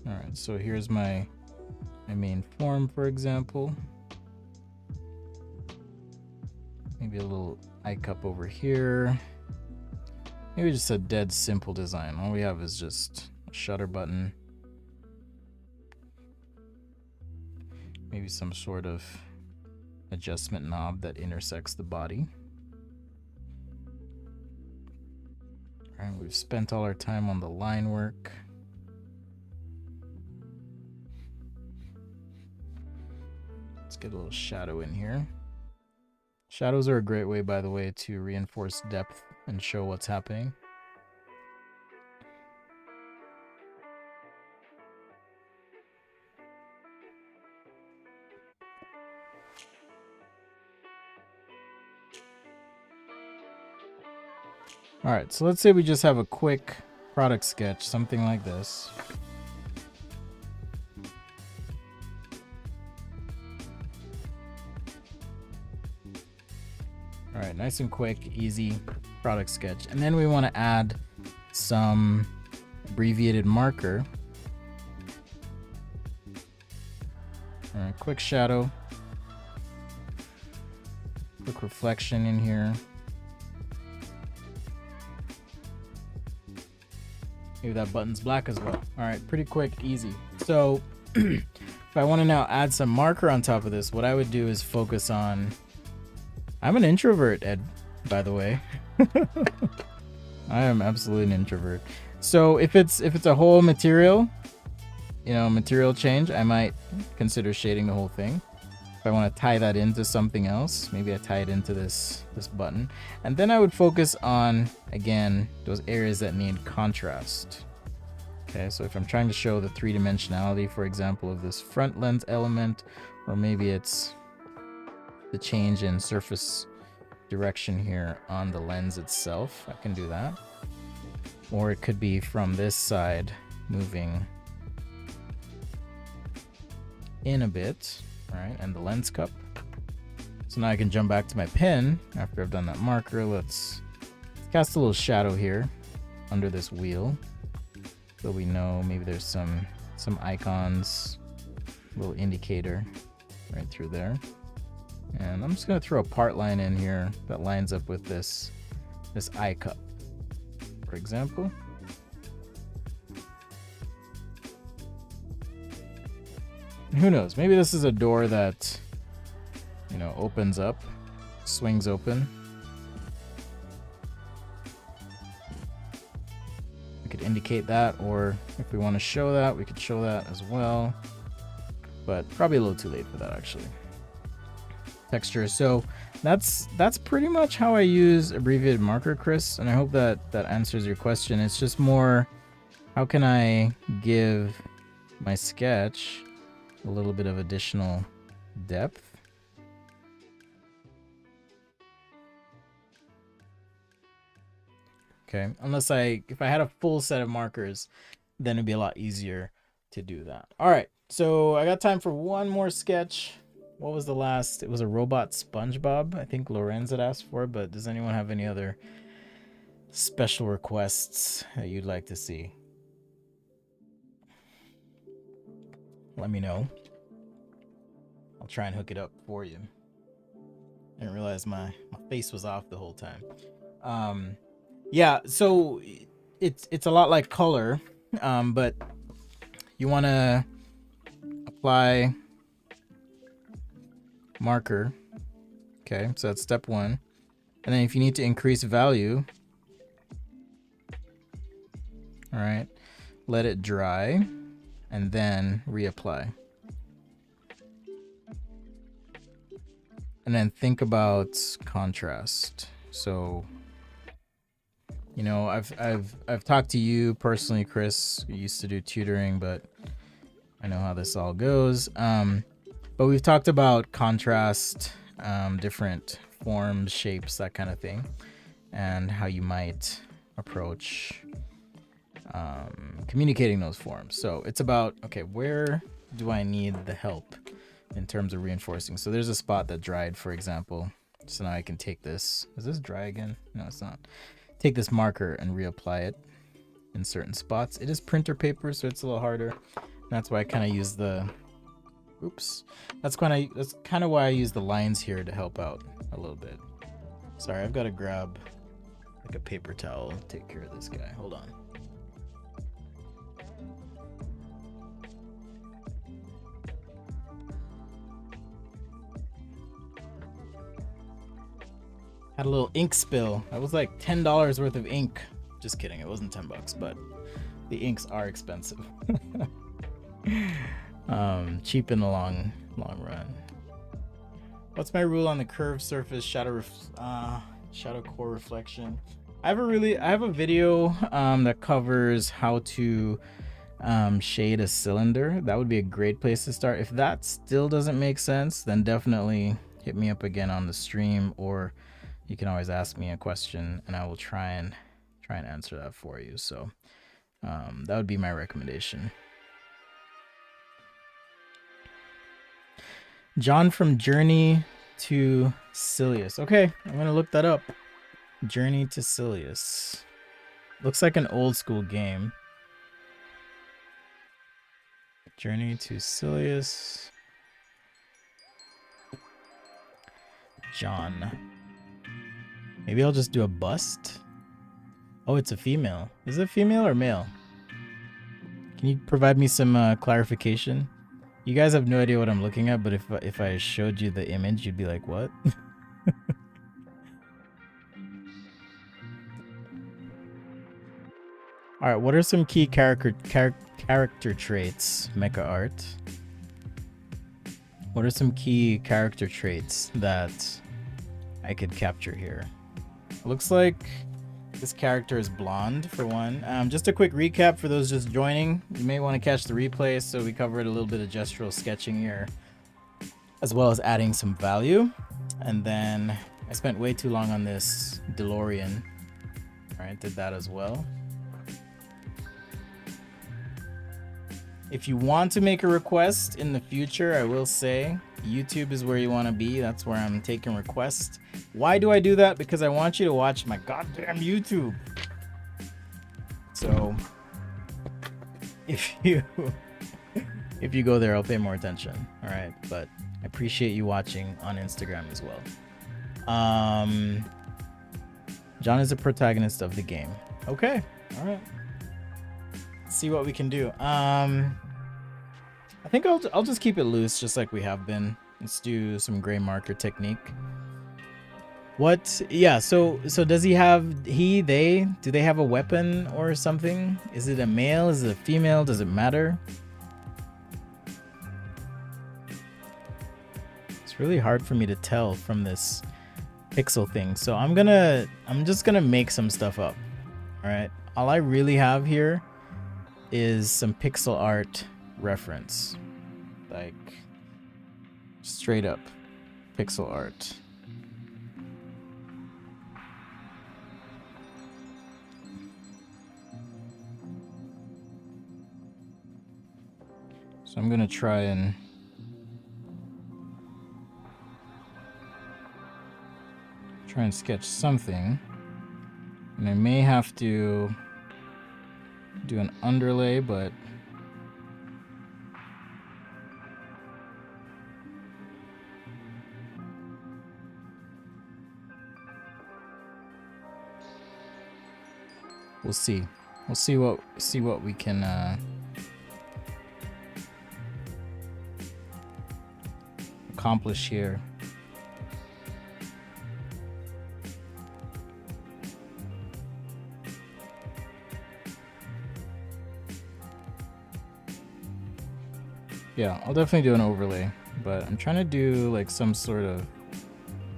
All right, so here's my main form, for example. Maybe a little eye cup over here. Maybe just a dead simple design. All we have is just a shutter button. Maybe some sort of adjustment knob that intersects the body. All right, we've spent all our time on the line work. Let's get a little shadow in here. Shadows are a great way, by the way, to reinforce depth and show what's happening. All right, so let's say we just have a quick product sketch, something like this. All right, nice and quick, easy product sketch. And then we want to add some abbreviated marker. All right, quick shadow. Quick reflection in here. Maybe that button's black as well. All right, pretty quick, easy. So if I want to now add some marker on top of this, what I would do is focus on, I'm an introvert, Ed, by the way. I am absolutely an introvert. So if it's a whole material, you know, material change, I might consider shading the whole thing. If I want to tie that into something else, maybe I tie it into this button. And then I would focus on, again, those areas that need contrast. Okay, so if I'm trying to show the three-dimensionality, for example, of this front lens element, or maybe it's the change in surface direction here on the lens itself, I can do that. Or it could be from this side moving in a bit, right? And the lens cup. So now I can jump back to my pen after I've done that marker. Let's cast a little shadow here under this wheel, so we know maybe there's some icons, little indicator right through there. And I'm just gonna throw a part line in here that lines up with this eye cup, for example. Who knows? Maybe this is a door that, you know, opens up, swings open. We could indicate that, or if we want to show that, we could show that as well. But probably a little too late for that, actually. Texture. So that's pretty much how I use abbreviated marker, Chris, and I hope that answers your question. It's just more, how can I give my sketch a little bit of additional depth? Okay, if I had a full set of markers, then it'd be a lot easier to do that. All right, so I got time for one more sketch. What was the last? It was a robot SpongeBob. I think Lorenz had asked for it, but does anyone have any other special requests that you'd like to see? Let me know. I'll try and hook it up for you. I didn't realize my face was off the whole time. Yeah, so it's a lot like color, but you want to apply marker. Okay, so that's step one. And then if you need to increase value, all right, let it dry and then reapply. And then think about contrast. So, you know, I've talked to you personally, Chris. You used to do tutoring, but I know how this all goes. But we've talked about contrast, different forms, shapes, that kind of thing, and how you might approach communicating those forms. So it's about, okay, where do I need the help in terms of reinforcing? So there's a spot that dried, for example. So now I can take this. Is this dry again? No, it's not. Take this marker and reapply it in certain spots. It is printer paper, so it's a little harder. That's why I kind of use the, oops. That's kind of why I use the lines here to help out a little bit. Sorry, I've got to grab like a paper towel and take care of this guy. Hold on. Had a little ink spill. That was like $10 worth of ink. Just kidding, it wasn't 10 bucks, but the inks are expensive. Cheap in the long run. What's my rule on the curved surface shadow core reflection? I have a video that covers how to shade a cylinder. That would be a great place to start. If that still doesn't make sense, then definitely hit me up again on the stream, or you can always ask me a question and I will try and answer that for you. So that would be my recommendation. John from Journey to Silius. Okay, I'm gonna look that up. Journey to Silius. Looks like an old school game. Journey to Silius. John. Maybe I'll just do a bust. Oh, it's a female. Is it female or male? Can you provide me some clarification? You guys have no idea what I'm looking at, but if I showed you the image, you'd be like, what? All right, what are some key character traits, mecha art? What are some key character traits that I could capture here? It looks like this character is blonde for one. Just a quick recap for those just joining. You may want to catch the replay. So we covered a little bit of gestural sketching here, as well as adding some value. And then I spent way too long on this DeLorean. All right, did that as well. If you want to make a request in the future, I will say YouTube is where you want to be. That's where I'm taking requests. Why do I do that? Because I want you to watch my goddamn YouTube. So if you go there, I'll pay more attention. All right, but I appreciate you watching on Instagram as well. John is the protagonist of the game. Okay, all right. Let's see what we can do. I think I'll just keep it loose, just like we have been. Let's do some gray marker technique. What? Yeah. So does he have they? Do they have a weapon or something? Is it a male? Is it a female? Does it matter? It's really hard for me to tell from this pixel thing. So I'm just gonna make some stuff up. All right. All I really have here is some pixel art reference, like straight up pixel art. So I'm gonna try and sketch something, and I may have to do an underlay, but we'll see. We'll see what we can accomplish here. Yeah, I'll definitely do an overlay, but I'm trying to do like some sort of,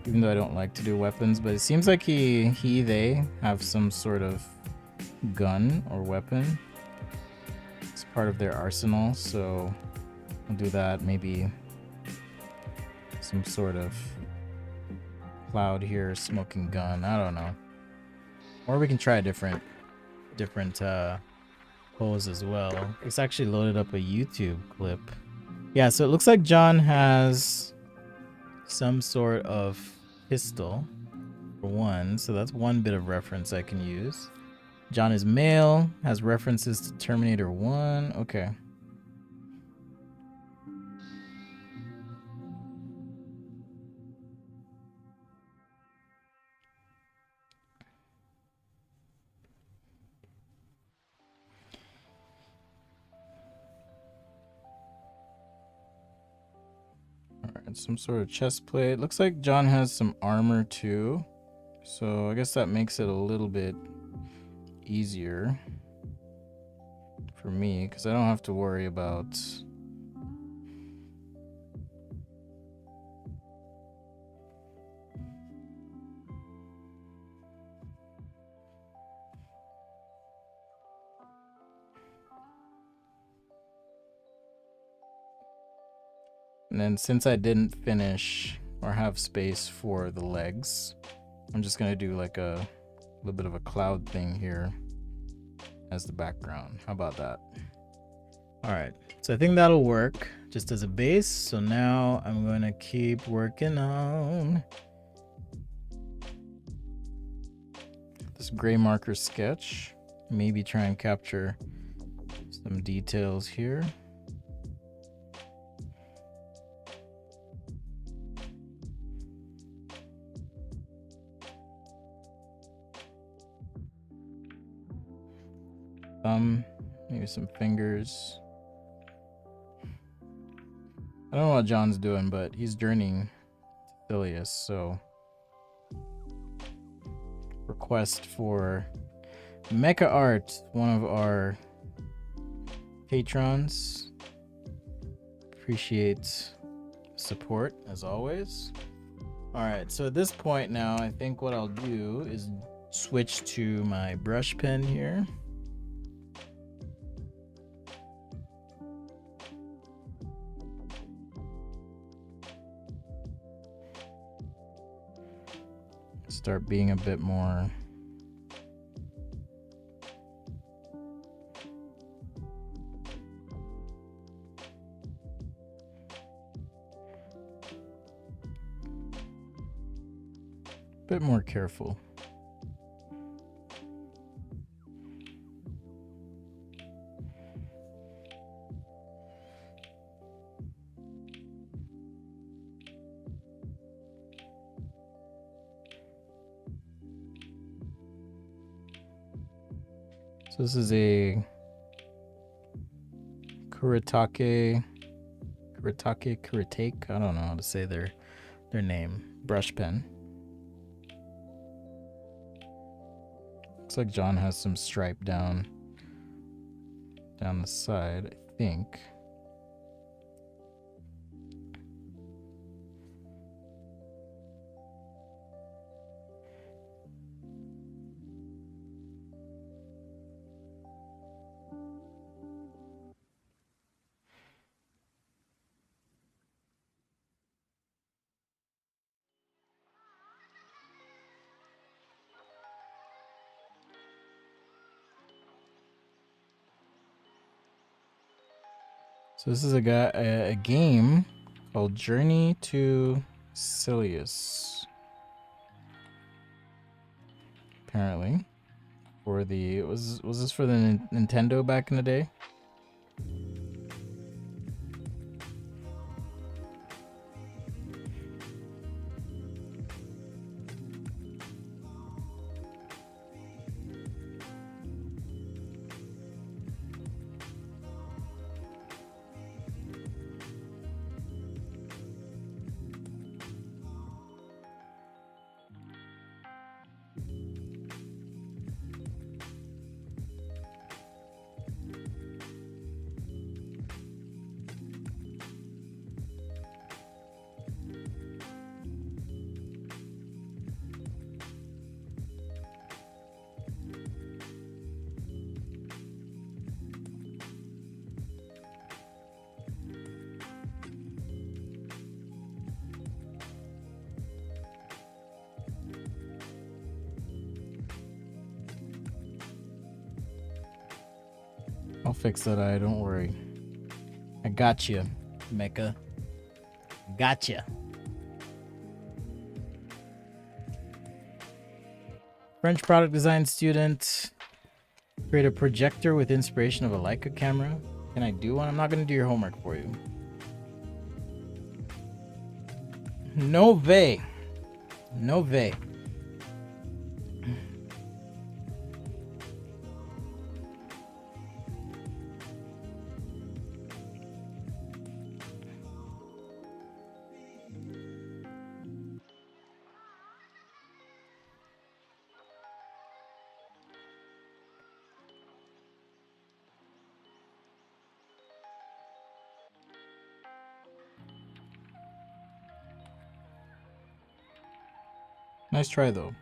even though I don't like to do weapons, but it seems like they have some sort of gun or weapon. It's part of their arsenal, so I'll do that. Maybe some sort of cloud here, smoking gun. I don't know. Or we can try a different pose as well. It's actually loaded up a YouTube clip. Yeah, so it looks like John has some sort of pistol for one, so that's one bit of reference I can use. John is male, has references to Terminator 1. Okay. Alright, some sort of chest plate. Looks like John has some armor too. So I guess that makes it a little bit easier for me, because I don't have to worry about and then since I didn't finish or have space for the legs, I'm just gonna do like a little bit of a cloud thing here as the background. How about that? All right, so I think that'll work just as a base. So now I'm going to keep working on this gray marker sketch. Maybe try and capture some details here. Maybe some fingers. I don't know what John's doing, but he's journeying to Thilius, so request for Mecha Art, one of our patrons. Appreciate support as always. All right, so at this point now, I think what I'll do is switch to my brush pen here. Start being a bit more careful. So this is a Kuretake, I don't know how to say their name, brush pen. Looks like John has some stripe down the side, I think. So this is a game called Journey to Silius. Apparently, for the was this for the Nintendo back in the day? I'll fix that eye, don't worry. I got you, Mecha. Gotcha. French product design student. Create a projector with inspiration of a Leica camera. Can I do one? I'm not going to do your homework for you. No way. No way. Nice try though.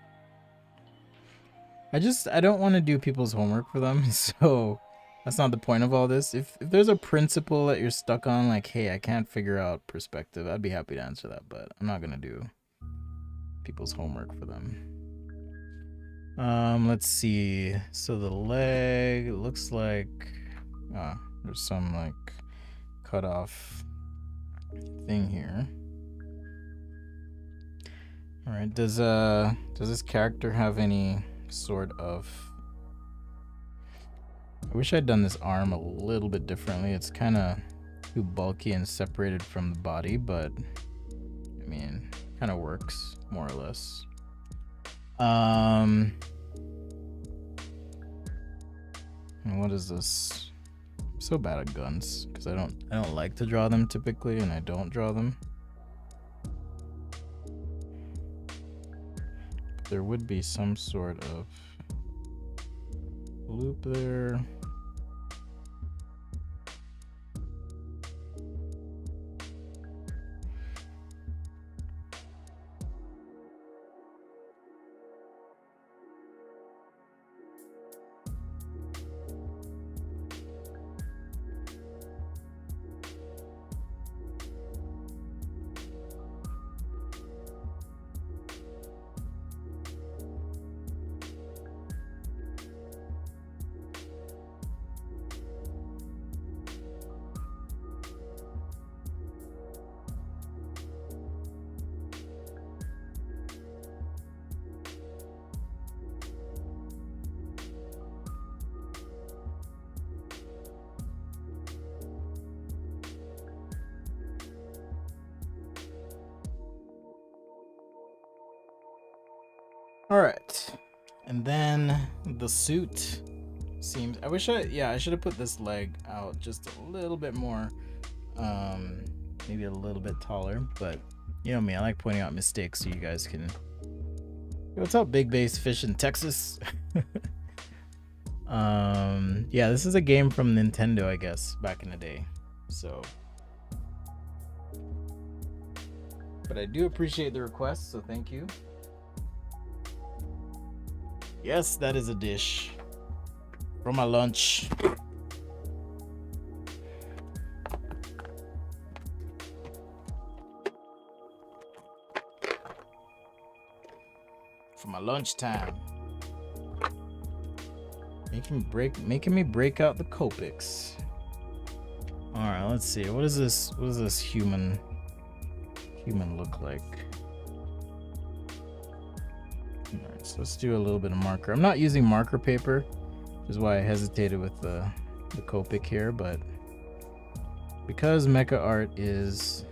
I don't want to do people's homework for them, so that's not the point of all this. If there's a principle that you're stuck on, like, hey, I can't figure out perspective, I'd be happy to answer that, but I'm not gonna do people's homework for them. Let's see. So the leg, it looks like there's some like cut off thing here. All right, does this character have any sort of... I wish I'd done this arm a little bit differently. It's kind of too bulky and separated from the body, but I mean, kind of works more or less. And what is this? I'm so bad at guns because I don't like to draw them typically, and I don't draw them. There would be some sort of loop there. All right, and then the suit seems. I wish I should have put this leg out just a little bit more, um, maybe a little bit taller. But you know me, I like pointing out mistakes so you guys can. Hey, what's up, Big Bass Fish in Texas? Yeah, this is a game from Nintendo, I guess, back in the day. So, but I do appreciate the request, so thank you. Yes, that is a dish from my lunch. For my lunchtime. Making me break out the Copics. All right, let's see. What is this? What does this human look like? All right, so let's do a little bit of marker. I'm not using marker paper, which is why I hesitated with the Copic here, but because Mecha Art is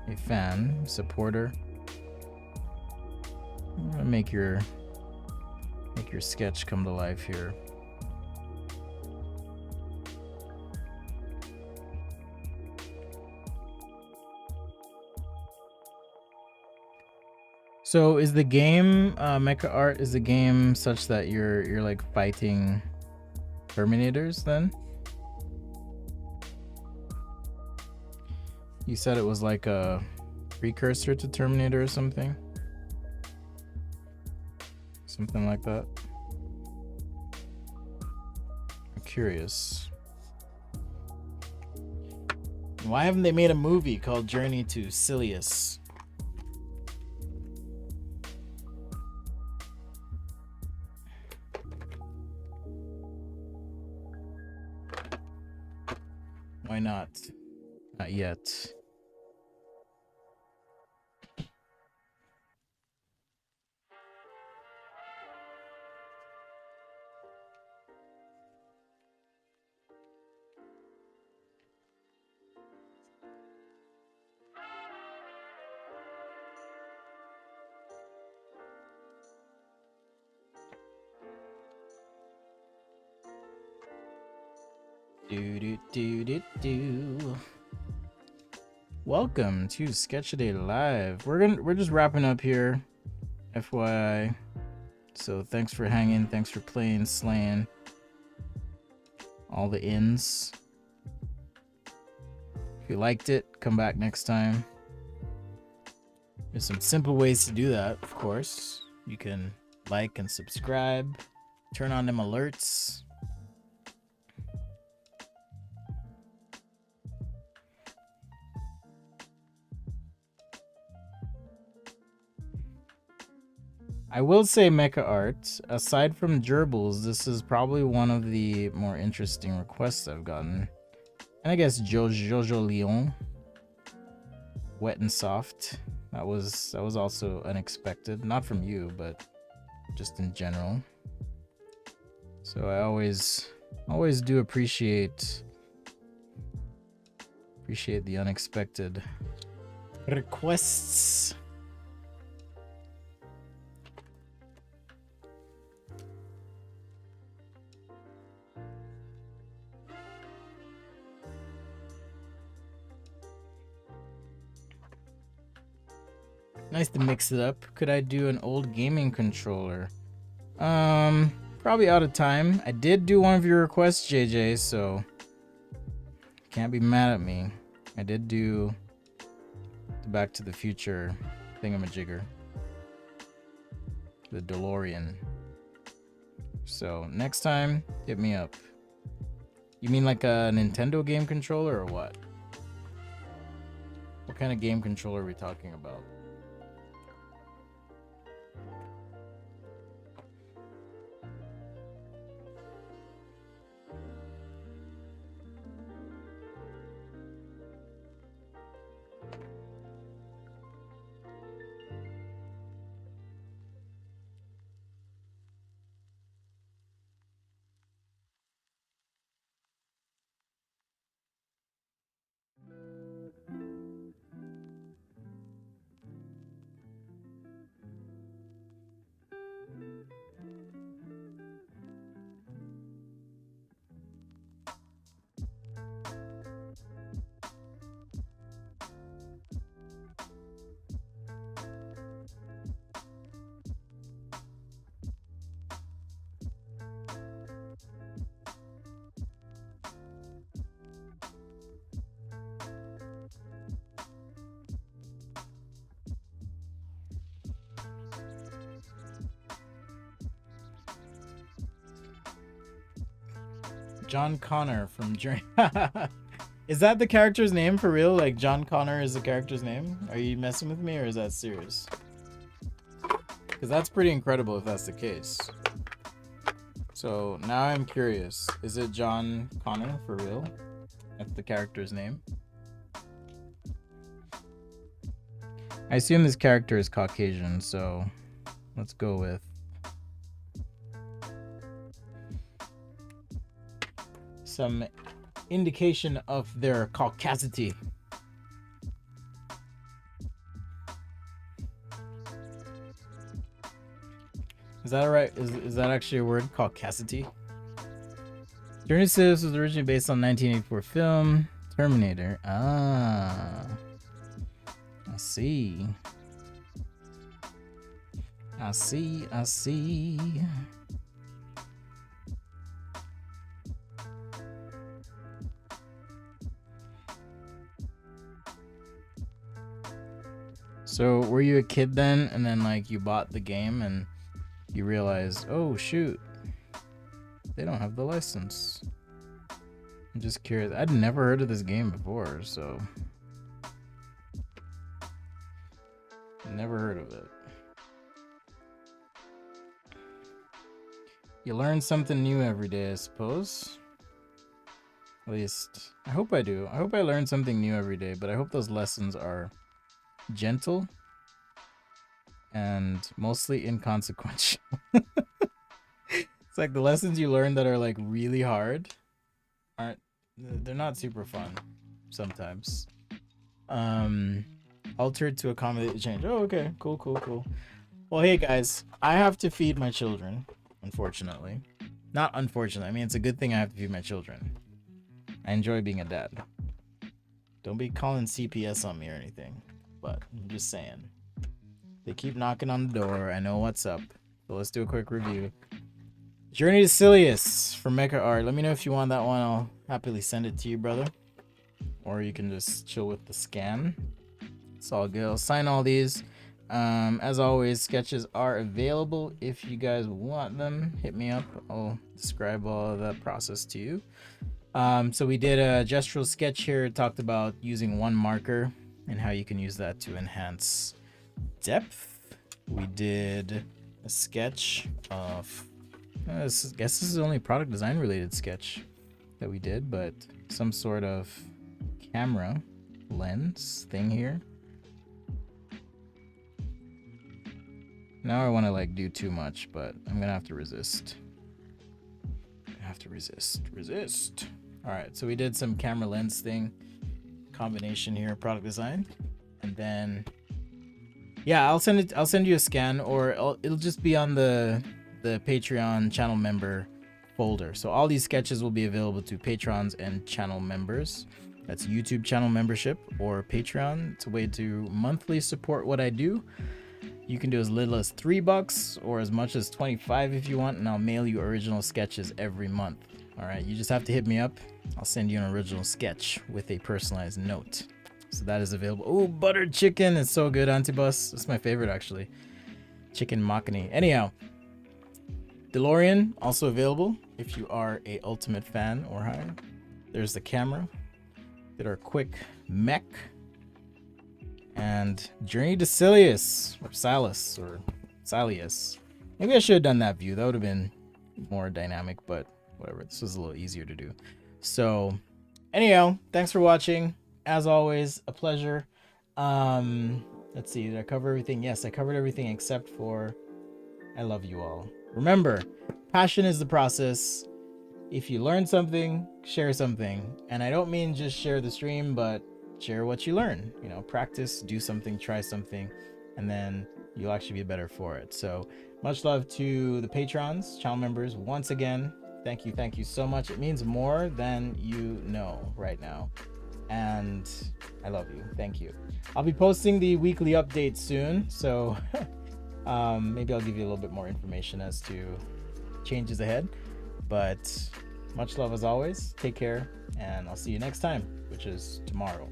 a fan, supporter, I'm gonna make your sketch come to life here. So is the game Mecha Art, is the game such that you're like fighting Terminators then? You said it was like a precursor to Terminator or something? Something like that. I'm curious. Why haven't they made a movie called Journey to Silius? Why not? Not yet. Do. Welcome to Sketch a Day Live. We're just wrapping up here, FYI. So thanks for hanging, thanks for playing, slaying all the ins. If you liked it, come back next time. There's some simple ways to do that, of course. You can like and subscribe, turn on them alerts. I will say Mecha Art, aside from gerbils, this is probably one of the more interesting requests I've gotten. And I guess Jojo Leon, Wet and Soft. That was also unexpected. Not from you, but just in general. So I always do appreciate the unexpected requests. Nice to mix it up. Could I do an old gaming controller? Probably out of time. I did do one of your requests, JJ, so can't be mad at me. I did do the Back to the Future thingamajigger. The DeLorean. So next time, hit me up. You mean like a Nintendo game controller or what? What kind of game controller are we talking about? John Connor from Journey. Is that the character's name for real? Like John Connor is the character's name? Are you messing with me or is that serious? Because that's pretty incredible if that's the case. So now I'm curious. Is it John Connor for real? That's the character's name. I assume this character is Caucasian, so let's go with some indication of their caucasity. Is that right? Is that actually a word? Caucasity? Journey to Silius was originally based on 1984 film Terminator. Ah. I see. I see. I see. So were you a kid then and then like you bought the game and you realized, oh shoot, they don't have the license? I'm just curious. I'd never heard of this game before, so never heard of it. You learn something new every day, I suppose. At least, I hope I do. I hope I learn something new every day, but I hope those lessons are gentle and mostly inconsequential. It's like the lessons you learn that are like really hard they're not super fun sometimes. Altered to accommodate the change. Oh, okay. Cool. Well, hey guys, I have to feed my children, unfortunately. Not unfortunately. I mean, it's a good thing I have to feed my children. I enjoy being a dad. Don't be calling CPS on me or anything, but I'm just saying. They keep knocking on the door. I know what's up. So let's do a quick review. Journey to Silius from Mecha Art. Let me know if you want that one. I'll happily send it to you, brother. Or you can just chill with the scan. It's all good. I'll sign all these. As always, sketches are available if you guys want them. Hit me up. I'll describe all of that process to you. So we did a gestural sketch here. It talked about using one marker and how you can use that to enhance depth. We did a sketch of I guess this is the only product design related sketch that we did, but some sort of camera lens thing here. Now I want to like do too much, but I'm gonna have to resist. Resist. All right, so we did some camera lens thing combination here, product design, and then yeah, I'll send you a scan, or it'll just be on the Patreon channel member folder. So all these sketches will be available to patrons and channel members. That's YouTube channel membership or Patreon. It's a way to monthly support what I do. You can do as little as $3 or as much as $25 if you want, and I'll mail you original sketches every month. All right, you just have to hit me up. I'll send you an original sketch with a personalized note. So that is available. Oh, buttered chicken is so good, Antibus. That's my favorite, actually. Chicken makhani. Anyhow, DeLorean also available if you are a Ultimate fan or higher. There's the camera. Did our quick mech. And Journey to Silius, or Salus, or Salius. Maybe I should have done that view. That would have been more dynamic, but whatever. This was a little easier to do. So, anyhow, thanks for watching. As always, a pleasure. Let's see, did I cover everything? Yes, I covered everything except for I love you all. Remember, passion is the process. If you learn something, share something. And I don't mean just share the stream, but share what you learn. You know, practice, do something, try something, and then you'll actually be better for it. So much love to the patrons, channel members. Once again, thank you so much. It means more than you know right now. And I love you. Thank you. I'll be posting the weekly update soon, so maybe I'll give you a little bit more information as to changes ahead. But much love as always. Take care, and I'll see you next time, which is tomorrow.